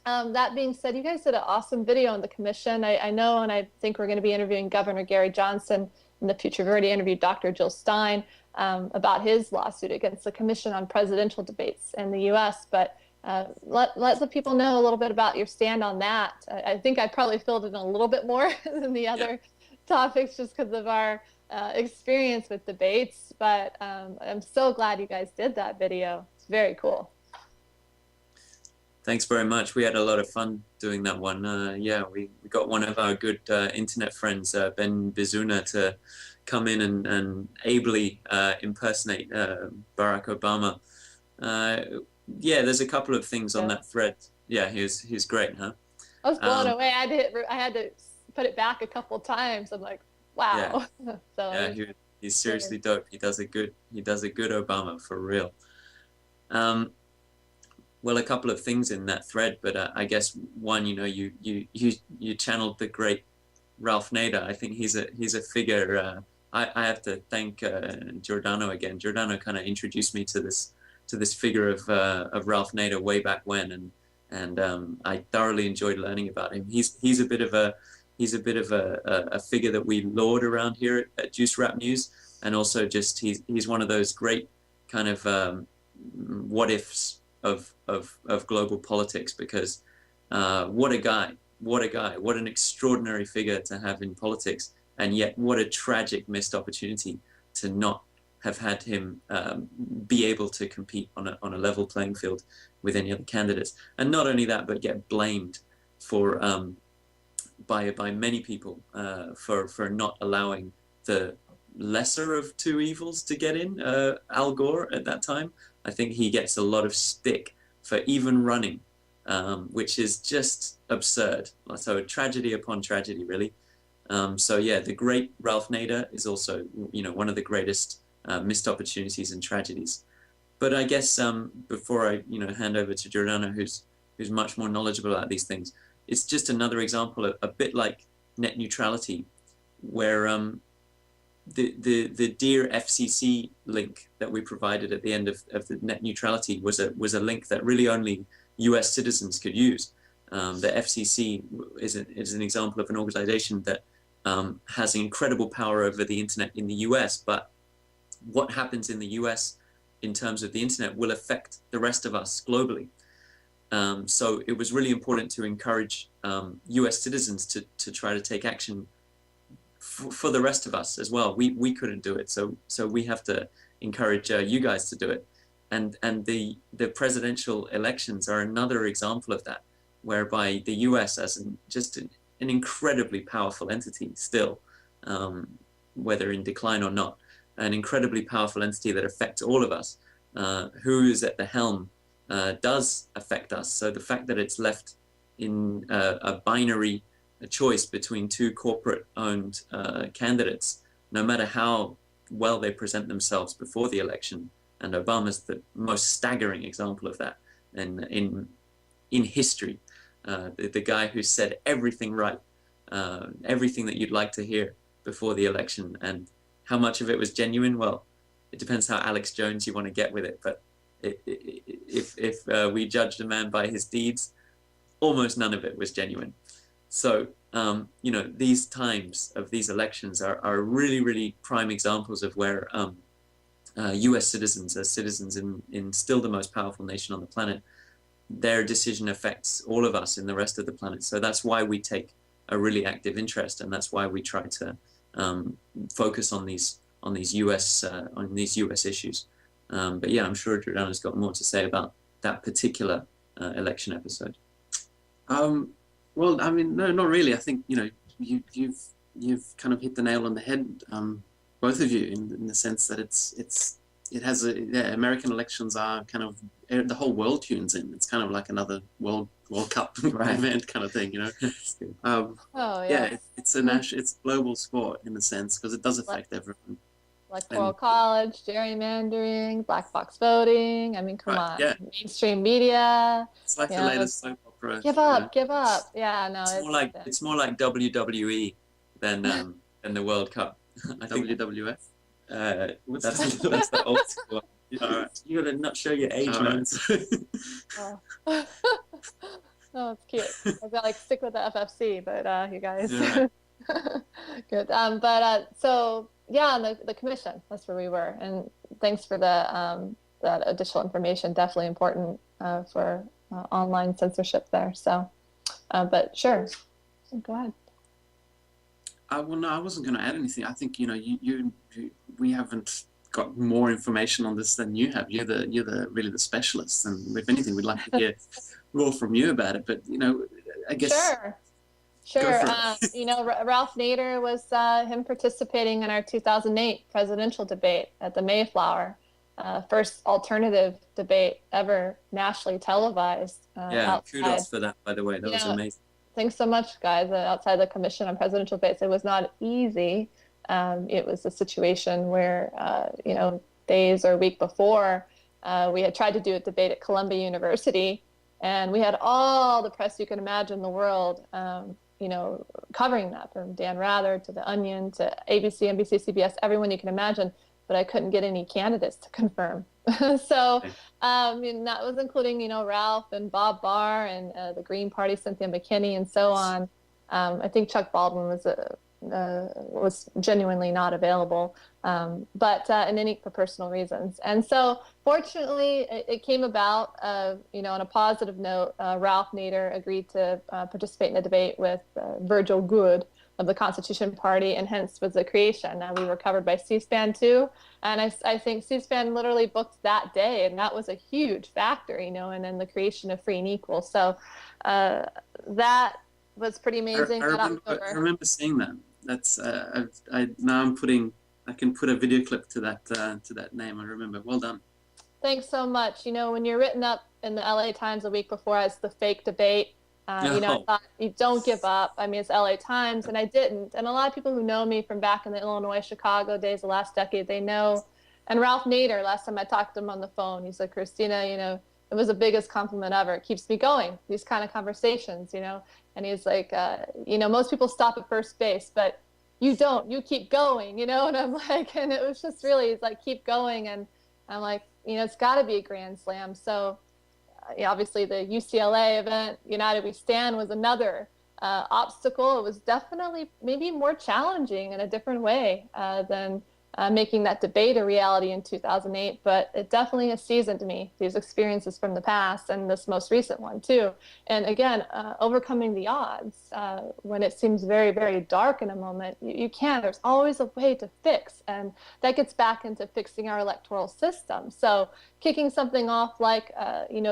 that being said, you guys did an awesome video on the commission. I know, and I think we're going to be interviewing Governor Gary Johnson in the future. We've already interviewed Dr. Jill Stein about his lawsuit against the Commission on Presidential Debates in the U.S., but let the people know a little bit about your stand on that. I think I probably filled in a little bit more than the other topics just because of our experience with debates, but I'm so glad you guys did that video. It's very cool. Thanks very much. We had a lot of fun doing that one. Yeah, we got one of our good internet friends, Ben Bizuna, to come in and ably impersonate Barack Obama. Yeah, there's a couple of things on that thread. Yeah, he was great, huh? I was blown away. I had to put it back a couple times. I'm like, wow. Yeah, So yeah, he's seriously dope. He does a good Obama for real. Well, a couple of things in that thread, but I guess one, you channeled the great Ralph Nader. I think he's a figure. I have to thank Giordano again. Giordano kind of introduced me to this figure of Ralph Nader way back when, and I thoroughly enjoyed learning about him. He's a bit of a figure that we laud around here at Juice Rap News, and also just he's one of those great kind of what ifs of global politics, because what a guy, what an extraordinary figure to have in politics, and yet what a tragic missed opportunity to not have had him be able to compete on a level playing field with any other candidates. And not only that, but get blamed for by many people for not allowing the lesser of two evils to get in, Al Gore at that time. I think he gets a lot of stick for even running, which is just absurd. So tragedy upon tragedy, really. So yeah, the great Ralph Nader is also, one of the greatest missed opportunities and tragedies. But I guess before I, hand over to Giordano, who's much more knowledgeable about these things, it's just another example, a bit like net neutrality, where the Dear FCC link that we provided at the end of the net neutrality was a link that really only US citizens could use. The FCC is an example of an organization that has incredible power over the internet in the US, but what happens in the US in terms of the internet will affect the rest of us globally. So it was really important to encourage US citizens to try to take action for the rest of us as well. We couldn't do it, so we have to encourage you guys to do it. And the presidential elections are another example of that, whereby the US as just an incredibly powerful entity still, whether in decline or not, an incredibly powerful entity that affects all of us, who is at the helm does affect us. So the fact that it's left in a binary choice between two corporate-owned candidates, no matter how well they present themselves before the election, and Obama's the most staggering example of that in history. The guy who said everything right, everything that you'd like to hear before the election, and how much of it was genuine? Well, it depends how Alex Jones you want to get with it, but if we judged a man by his deeds, almost none of it was genuine. So, these times of these elections are really, really prime examples of where US citizens, as citizens in still the most powerful nation on the planet, their decision affects all of us in the rest of the planet. So that's why we take a really active interest, and that's why we try to focus on these US issues. But yeah, I'm sure Giordano's got more to say about that particular election episode. Well, I mean, no, not really. I think you've kind of hit the nail on the head, both of you, in the sense that it's it has American elections are kind of, the whole world tunes in. It's kind of like another World Cup event kind of thing, you know. It's it's global sport in a sense, because it does affect everyone. Electoral college, gerrymandering, black box voting. I mean, come on. Yeah. Mainstream media. It's like the latest soap opera. Give up. Yeah, no. It's more like WWE than the World Cup. I think WWF. That's the old school. You gotta not show your age, man. No, it's cute. I've got stick with the FFC, but you guys. Good. So yeah, the commission, that's where we were. And thanks for that additional information. Definitely important for online censorship there. So, but sure, go ahead. Well, no, I wasn't going to add anything. I think, we haven't got more information on this than you have. You're really the specialist, and if anything, we'd like to hear more from you about it. But I guess sure. Ralph Nader was him participating in our 2008 presidential debate at the Mayflower, first alternative debate ever nationally televised. Kudos for that, by the way. That was amazing. Thanks so much, guys. Outside the Commission on Presidential Debates, it was not easy. It was a situation where, days or a week before, we had tried to do a debate at Columbia University, and we had all the press you can imagine in the world, covering that, from Dan Rather to The Onion to ABC, NBC, CBS, everyone you can imagine. But I couldn't get any candidates to confirm. So that was including, Ralph and Bob Barr and the Green Party, Cynthia McKinney, and so on. I think Chuck Baldwin was genuinely not available, but in any for personal reasons. And so, fortunately, it came about, on a positive note. Ralph Nader agreed to participate in a debate with Virgil Goode of the Constitution Party, and hence was the creation. We were covered by C-SPAN too, and I think C-SPAN literally booked that day, and that was a huge factor, and then the creation of Free and Equal. So that was pretty amazing. I remember seeing that. That's I can put a video clip to that name. I remember. Well done. Thanks so much. When you're written up in the LA Times a week before as the fake debate, I thought, you don't give up. I mean, it's LA Times, and I didn't. And a lot of people who know me from back in the Illinois, Chicago days, the last decade, they know. And Ralph Nader, last time I talked to him on the phone, he said, Christina, it was the biggest compliment ever. It keeps me going, these kind of conversations, And he's like, most people stop at first base, but you don't. You keep going, And I'm like, and it was just really, he's like, keep going. And I'm like, it's got to be a grand slam. So obviously the UCLA event, United We Stand, was another obstacle. It was definitely maybe more challenging in a different way than making that debate a reality in 2008, but it definitely has seasoned me, these experiences from the past and this most recent one too. And again, overcoming the odds when it seems very, very dark in a moment, you can. There's always a way to fix, and that gets back into fixing our electoral system. So kicking something off like,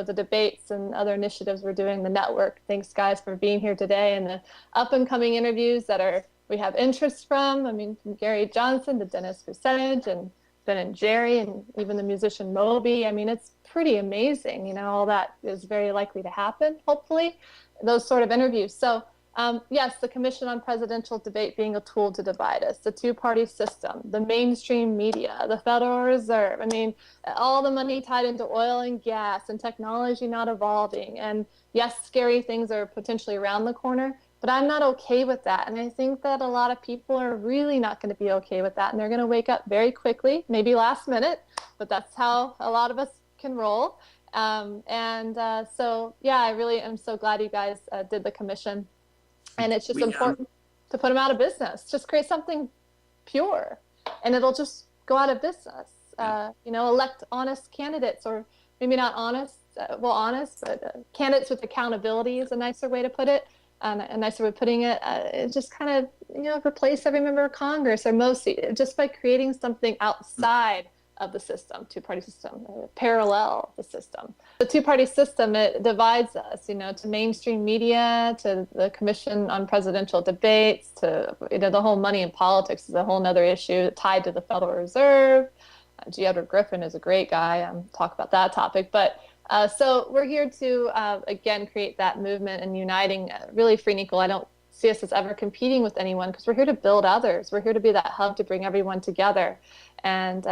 the debates and other initiatives we're doing, the network. Thanks, guys, for being here today, and the up-and-coming interviews we have interest from. I mean, from Gary Johnson to Dennis Kucinich and Ben and Jerry, and even the musician Moby. I mean, it's pretty amazing. All that is very likely to happen, hopefully, those sort of interviews. So, yes, the Commission on Presidential Debate being a tool to divide us, the two-party system, the mainstream media, the Federal Reserve. I mean, all the money tied into oil and gas and technology not evolving. And yes, scary things are potentially around the corner, but I'm not okay with that. And I think that a lot of people are really not going to be okay with that. And they're going to wake up very quickly, maybe last minute, but that's how a lot of us can roll. So, yeah, I really am so glad you guys did the commission. And it's just important to put them out of business. Just create something pure, and it'll just go out of business. Elect honest candidates, or maybe not honest, honest, but candidates with accountability is a nicer way to put it. A nicer way of putting it, just kind of, replace every member of Congress, or mostly, just by creating something outside of the system, two-party system, parallel the system. The two-party system, it divides us, to mainstream media, to the Commission on Presidential Debates, to, the whole money in politics is a whole other issue tied to the Federal Reserve. G. Edward Griffin is a great guy. Talk about that topic. But so we're here to, again, create that movement and uniting really free and equal. I don't see us as ever competing with anyone because we're here to build others. We're here to be that hub to bring everyone together and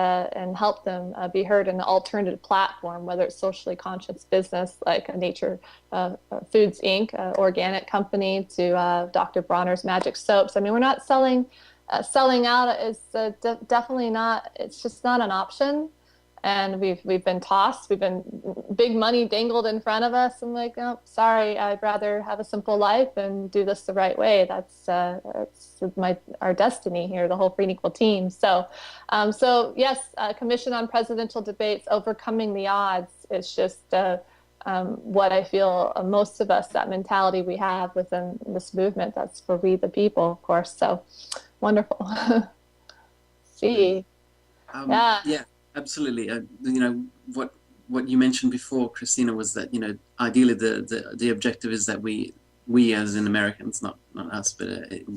help them be heard in an alternative platform, whether it's socially conscious business like Nature Foods Inc., organic company, to Dr. Bronner's Magic Soaps. I mean, we're not selling out is definitely not. It's just not an option. And we've been tossed. We've been big money dangled in front of us. I'm like, oh, sorry, I'd rather have a simple life and do this the right way. That's our destiny here, the whole Free and Equal team. So yes, Commission on Presidential Debates, Overcoming the Odds is just what I feel most of us, that mentality we have within this movement. That's for we the people, of course. So wonderful. See, yeah. Absolutely. What you mentioned before, Christina, was that ideally the objective is that we as in Americans, not us, but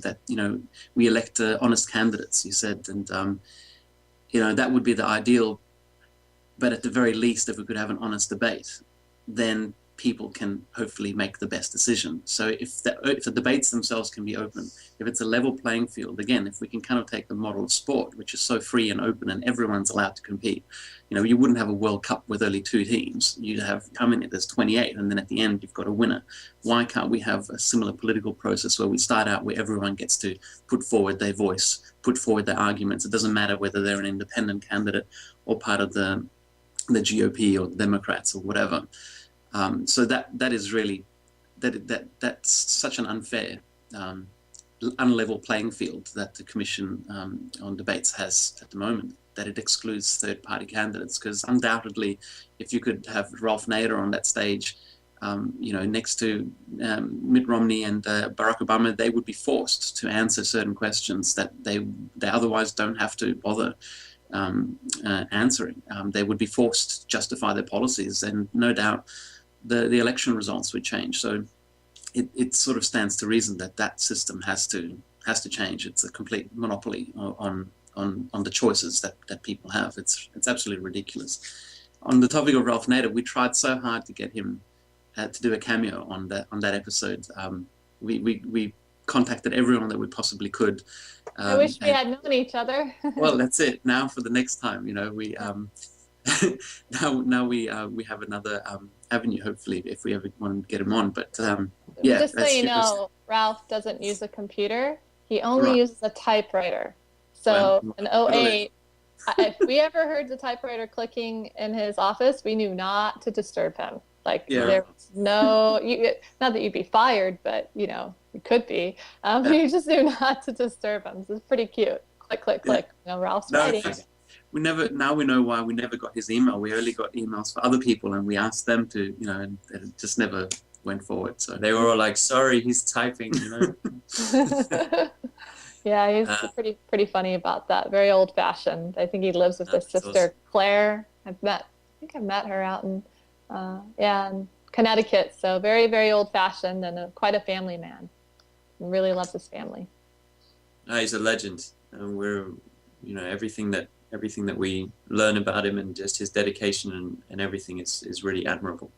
that we elect honest candidates. You said, and that would be the ideal. But at the very least, if we could have an honest debate, then people can hopefully make the best decision. So if the debates themselves can be open, if it's a level playing field, again, if we can kind of take the model of sport, which is so free and open and everyone's allowed to compete, you wouldn't have a World Cup with only 2 teams. You'd have, how many? There's 28, and then at the end you've got a winner. Why can't we have a similar political process where we start out where everyone gets to put forward their voice, put forward their arguments? It doesn't matter whether they're an independent candidate or part of the GOP or the Democrats or whatever. So that is really that's such an unfair, unlevel playing field that the Commission on Debates has at the moment, that it excludes third-party candidates. Because undoubtedly, if you could have Ralph Nader on that stage, next to Mitt Romney and Barack Obama, they would be forced to answer certain questions that they otherwise don't have to bother answering. They would be forced to justify their policies, and no doubt the election results would change. So it sort of stands to reason that system has to change. It's a complete monopoly on the choices that people have. It's absolutely ridiculous. On the topic of Ralph Nader, we tried so hard to get him to do a cameo on that episode. We contacted everyone that we possibly could. I wish we had known each other. Well, that's it. Now for the next time, we now we have another avenue, hopefully, if we ever want to get him on. But yeah, just so you know, Ralph doesn't use a computer. He only uses a typewriter. So in 2008, if we ever heard the typewriter clicking in his office, we knew not to disturb him. There was no, not that you'd be fired, but you could be. You just knew not to disturb him. So it's pretty cute. Click, click, click. Ralph's writing. Now we know why we never got his email. We only got emails for other people, and we asked them to, and it just never went forward. So they were all like, "Sorry, he's typing." Yeah, he's pretty funny about that. Very old-fashioned. I think he lives with his sister awesome. Claire. I think I met her out in in Connecticut. So very, very old-fashioned and quite a family man. Really loves his family. No, he's a legend, and we're everything that we learn about him and just his dedication and everything is really admirable.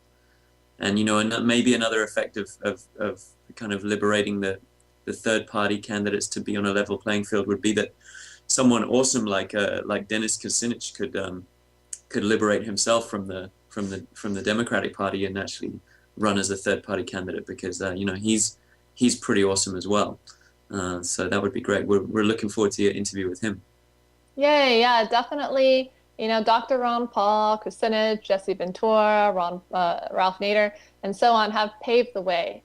And and maybe another effect of kind of liberating the third-party candidates to be on a level playing field would be that someone awesome like Dennis Kucinich could liberate himself from the Democratic Party and actually run as a third-party candidate, because he's pretty awesome as well. So that would be great. We're looking forward to your interview with him. Yay, yeah, definitely. Dr. Ron Paul, Kucinich, Jesse Ventura, Ralph Nader, and so on have paved the way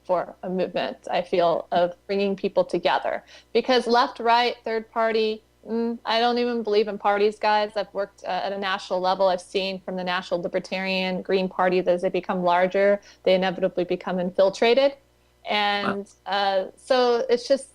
for a movement, I feel, of bringing people together. Because left, right, third party, I don't even believe in parties, guys. I've worked at a national level. I've seen from the National Libertarian Green Party that as they become larger, they inevitably become infiltrated. And so it's just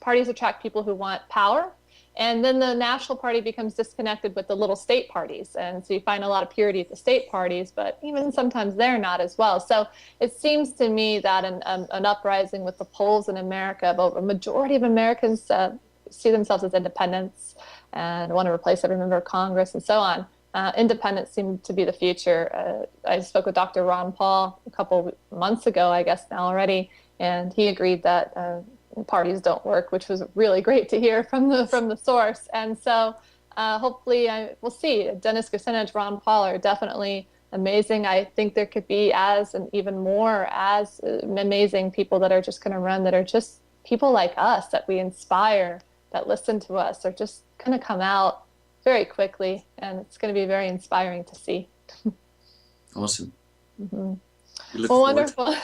parties attract people who want power. And then the national party becomes disconnected with the little state parties. And so you find a lot of purity at the state parties, but even sometimes they're not as well. So it seems to me that an uprising with the polls in America, but a majority of Americans see themselves as independents and want to replace every member of Congress and so on. Independence seemed to be the future. I spoke with Dr. Ron Paul a couple months ago, I guess now already, and he agreed that parties don't work, which was really great to hear from the source. And so hopefully we'll see. Dennis Kucinich, Ron Paul are definitely amazing. I think there could be and even more as amazing people that are just going to run, that are just people like us, that we inspire, that listen to us, are just going to come out very quickly, and it's going to be very inspiring to see. Awesome. Mm-hmm. Well, wonderful.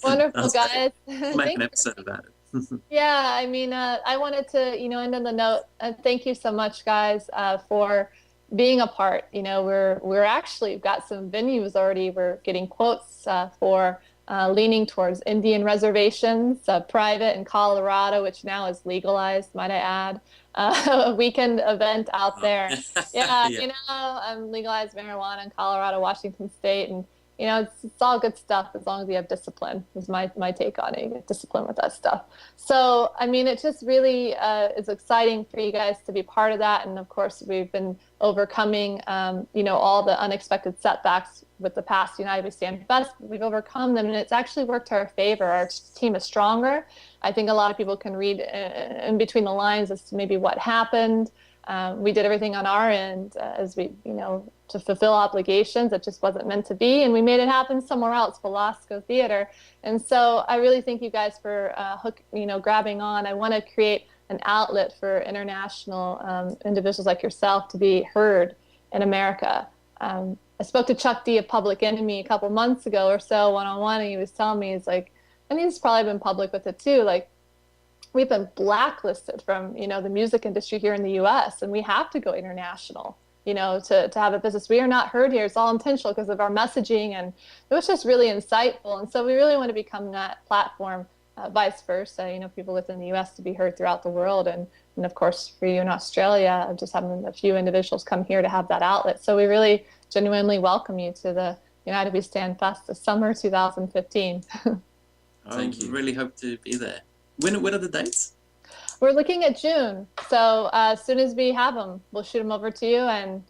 Wonderful, guys. Make an episode about it. Yeah, I mean, I wanted to, end on the note, thank you so much, guys, for being a part. We're actually got some venues already. We're getting quotes for leaning towards Indian reservations, private in Colorado, which now is legalized, might I add. A weekend event out there. Yeah, yeah. Legalized marijuana in Colorado, Washington State, and it's all good stuff as long as you have discipline, is my take on it. You get discipline with that stuff. So, I mean, it just really is exciting for you guys to be part of that. And of course, we've been overcoming, all the unexpected setbacks with the past United We Stand Fest. We've overcome them, and it's actually worked to our favor. Our team is stronger. I think a lot of people can read in between the lines as to maybe what happened. We did everything on our end as we, to fulfill obligations. It just wasn't meant to be. And we made it happen somewhere else, Velasco Theater. And so I really thank you guys for grabbing on. I want to create an outlet for international individuals like yourself to be heard in America. I spoke to Chuck D of Public Enemy a couple months ago or so, one-on-one, and he was telling me, he's like, and he's probably been public with it too, like, we've been blacklisted from, the music industry here in the U.S., and we have to go international, to have a business. We are not heard here. It's all intentional because of our messaging, and it was just really insightful. And so we really want to become that platform, vice versa, people within the U.S. to be heard throughout the world. And of course, for you in Australia, just having a few individuals come here to have that outlet. So we really genuinely welcome you to the United We Stand Fest this summer 2015. Thank you. I really hope to be there. When are the dates? We're looking at June. So as soon as we have them, we'll shoot them over to you. And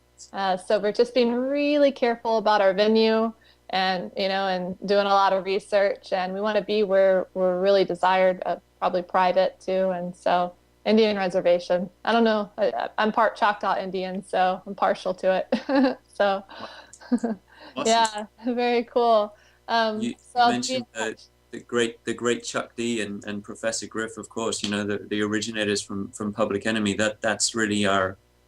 so we're just being really careful about our venue and, and doing a lot of research. And we want to be where we're really desired, probably private too. And so Indian reservation. I don't know. I'm part Choctaw Indian, so I'm partial to it. So Awesome. Yeah, very cool. You So mentioned the great Chuck D and Professor Griff, of course, the originators from Public Enemy. That's really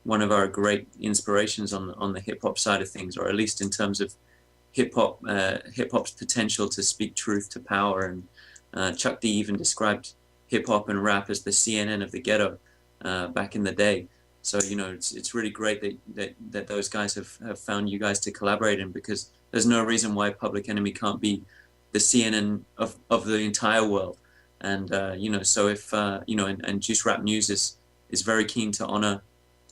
one of our great inspirations on the hip hop side of things, or at least in terms of hip hop's potential to speak truth to power. And Chuck D even described hip hop and rap as the CNN of the ghetto back in the day. So it's really great that those guys have found you guys to collaborate in, because there's no reason why Public Enemy can't be the CNN of the entire world. And so if and Juice Rap News is very keen to honor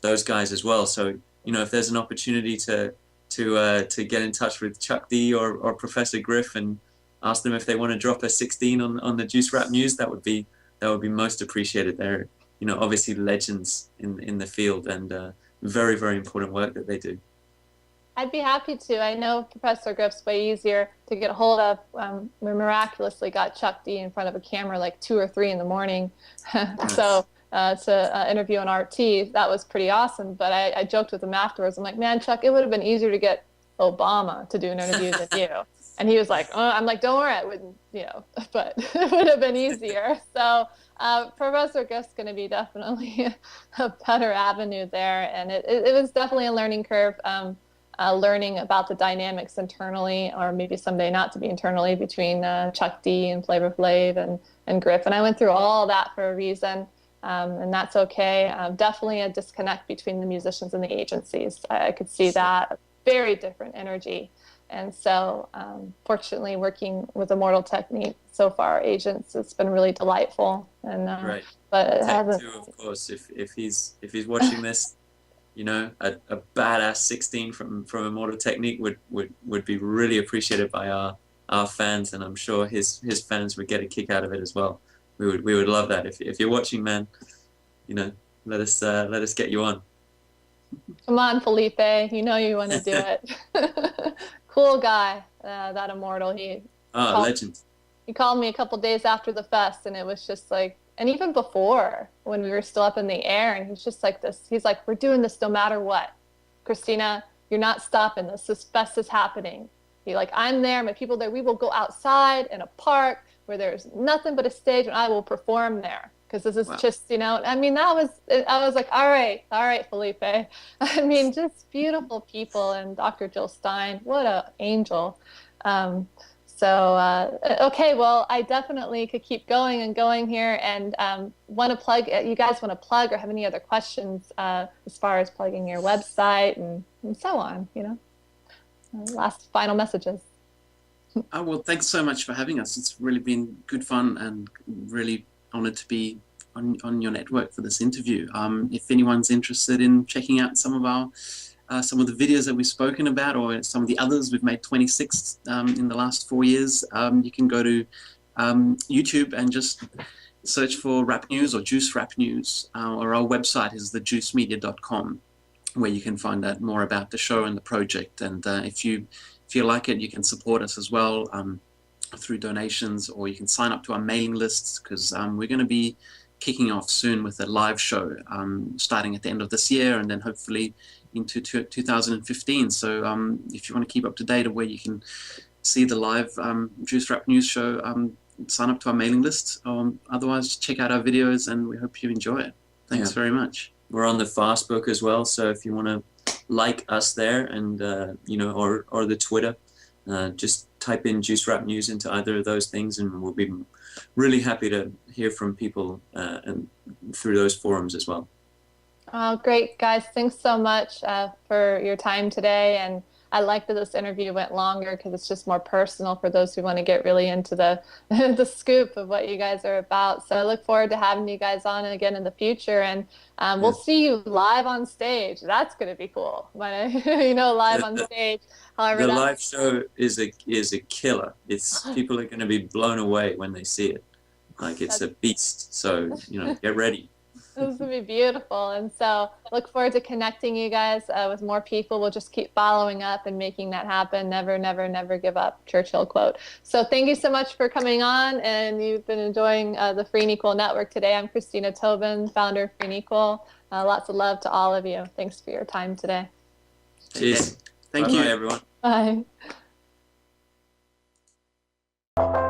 those guys as well. So if there's an opportunity to get in touch with Chuck D or Professor Griff and ask them if they want to drop a 16 on the Juice Rap News, that would be most appreciated. They're obviously legends in the field, and very, very important work that they do. I'd be happy to. I know Professor Griff's way easier to get a hold of. We miraculously got Chuck D in front of a camera like 2 or 3 in the morning. So to interview on RT, that was pretty awesome. But I joked with him afterwards. I'm like, man, Chuck, it would have been easier to get Obama to do an interview than you. And he was like, I'm like, don't worry, I wouldn't, but it would have been easier. So Professor Griff's going to be definitely a better avenue there. And it was definitely a learning curve. Learning about the dynamics internally, or maybe someday not to be internally, between Chuck D and Flavor Flav and Griff. And I went through all that for a reason, and that's okay. Definitely a disconnect between the musicians and the agencies. I could see that, very different energy. And so fortunately, working with Immortal Technique so far, agents, it's been really delightful. And right. But it hasn't. Too, of course, if he's watching this, a badass 16 from Immortal Technique would be really appreciated by our fans, and I'm sure his fans would get a kick out of it as well. We would love that. If you're watching, man, let us get you on. Come on, Felipe. You know you want to do it. Cool guy, that immortal. Legend. He called me a couple days after the fest, and it was just like, and even before when we were still up in the air, and he's just like this. He's like, we're doing this no matter what. Christina, you're not stopping this. This fest is happening. I'm there, my people there. We will go outside in a park where there's nothing but a stage, and I will perform there. Because this is just, I mean, I was like, all right, Felipe. I mean, just beautiful people. And Dr. Jill Stein, what an angel. Okay, well, I definitely could keep going and going here, and want to plug, you guys want to plug or have any other questions as far as plugging your website and so on, last final messages. Well, thanks so much for having us. It's really been good fun and really honored to be on your network for this interview. If anyone's interested in checking out some of the videos that we've spoken about, or some of the others, we've made 26 in the last 4 years, you can go to YouTube and just search for Rap News or Juice Rap News, or our website is thejuicemedia.com, where you can find out more about the show and the project. And if you like it, you can support us as well through donations, or you can sign up to our mailing lists, because we're going to be kicking off soon with a live show starting at the end of this year, and then hopefully into 2015. So if you want to keep up to date of where you can see the live Juice Rap News show, sign up to our mailing list. Otherwise, check out our videos, and we hope you enjoy it. Thanks very much. We're on the Facebook as well, so if you want to like us there, and or the Twitter, just type in Juice Rap News into either of those things, and we'll be really happy to hear from people and through those forums as well. Oh, great, guys. Thanks so much for your time today. And I like that this interview went longer, because it's just more personal for those who want to get really into the the scoop of what you guys are about. So I look forward to having you guys on again in the future, and we'll see you live on stage. That's going to be cool. Live on stage. However, the live show is a killer. People are going to be blown away when they see it. It's a beast. So get ready. This is going to be beautiful. And so look forward to connecting you guys with more people. We'll just keep following up and making that happen. Never, never, never give up. Churchill quote. So thank you so much for coming on. And you've been enjoying the Free and Equal Network today. I'm Christina Tobin, founder of Free and Equal. Lots of love to all of you. Thanks for your time today. Cheers. Thank you, everyone. Bye.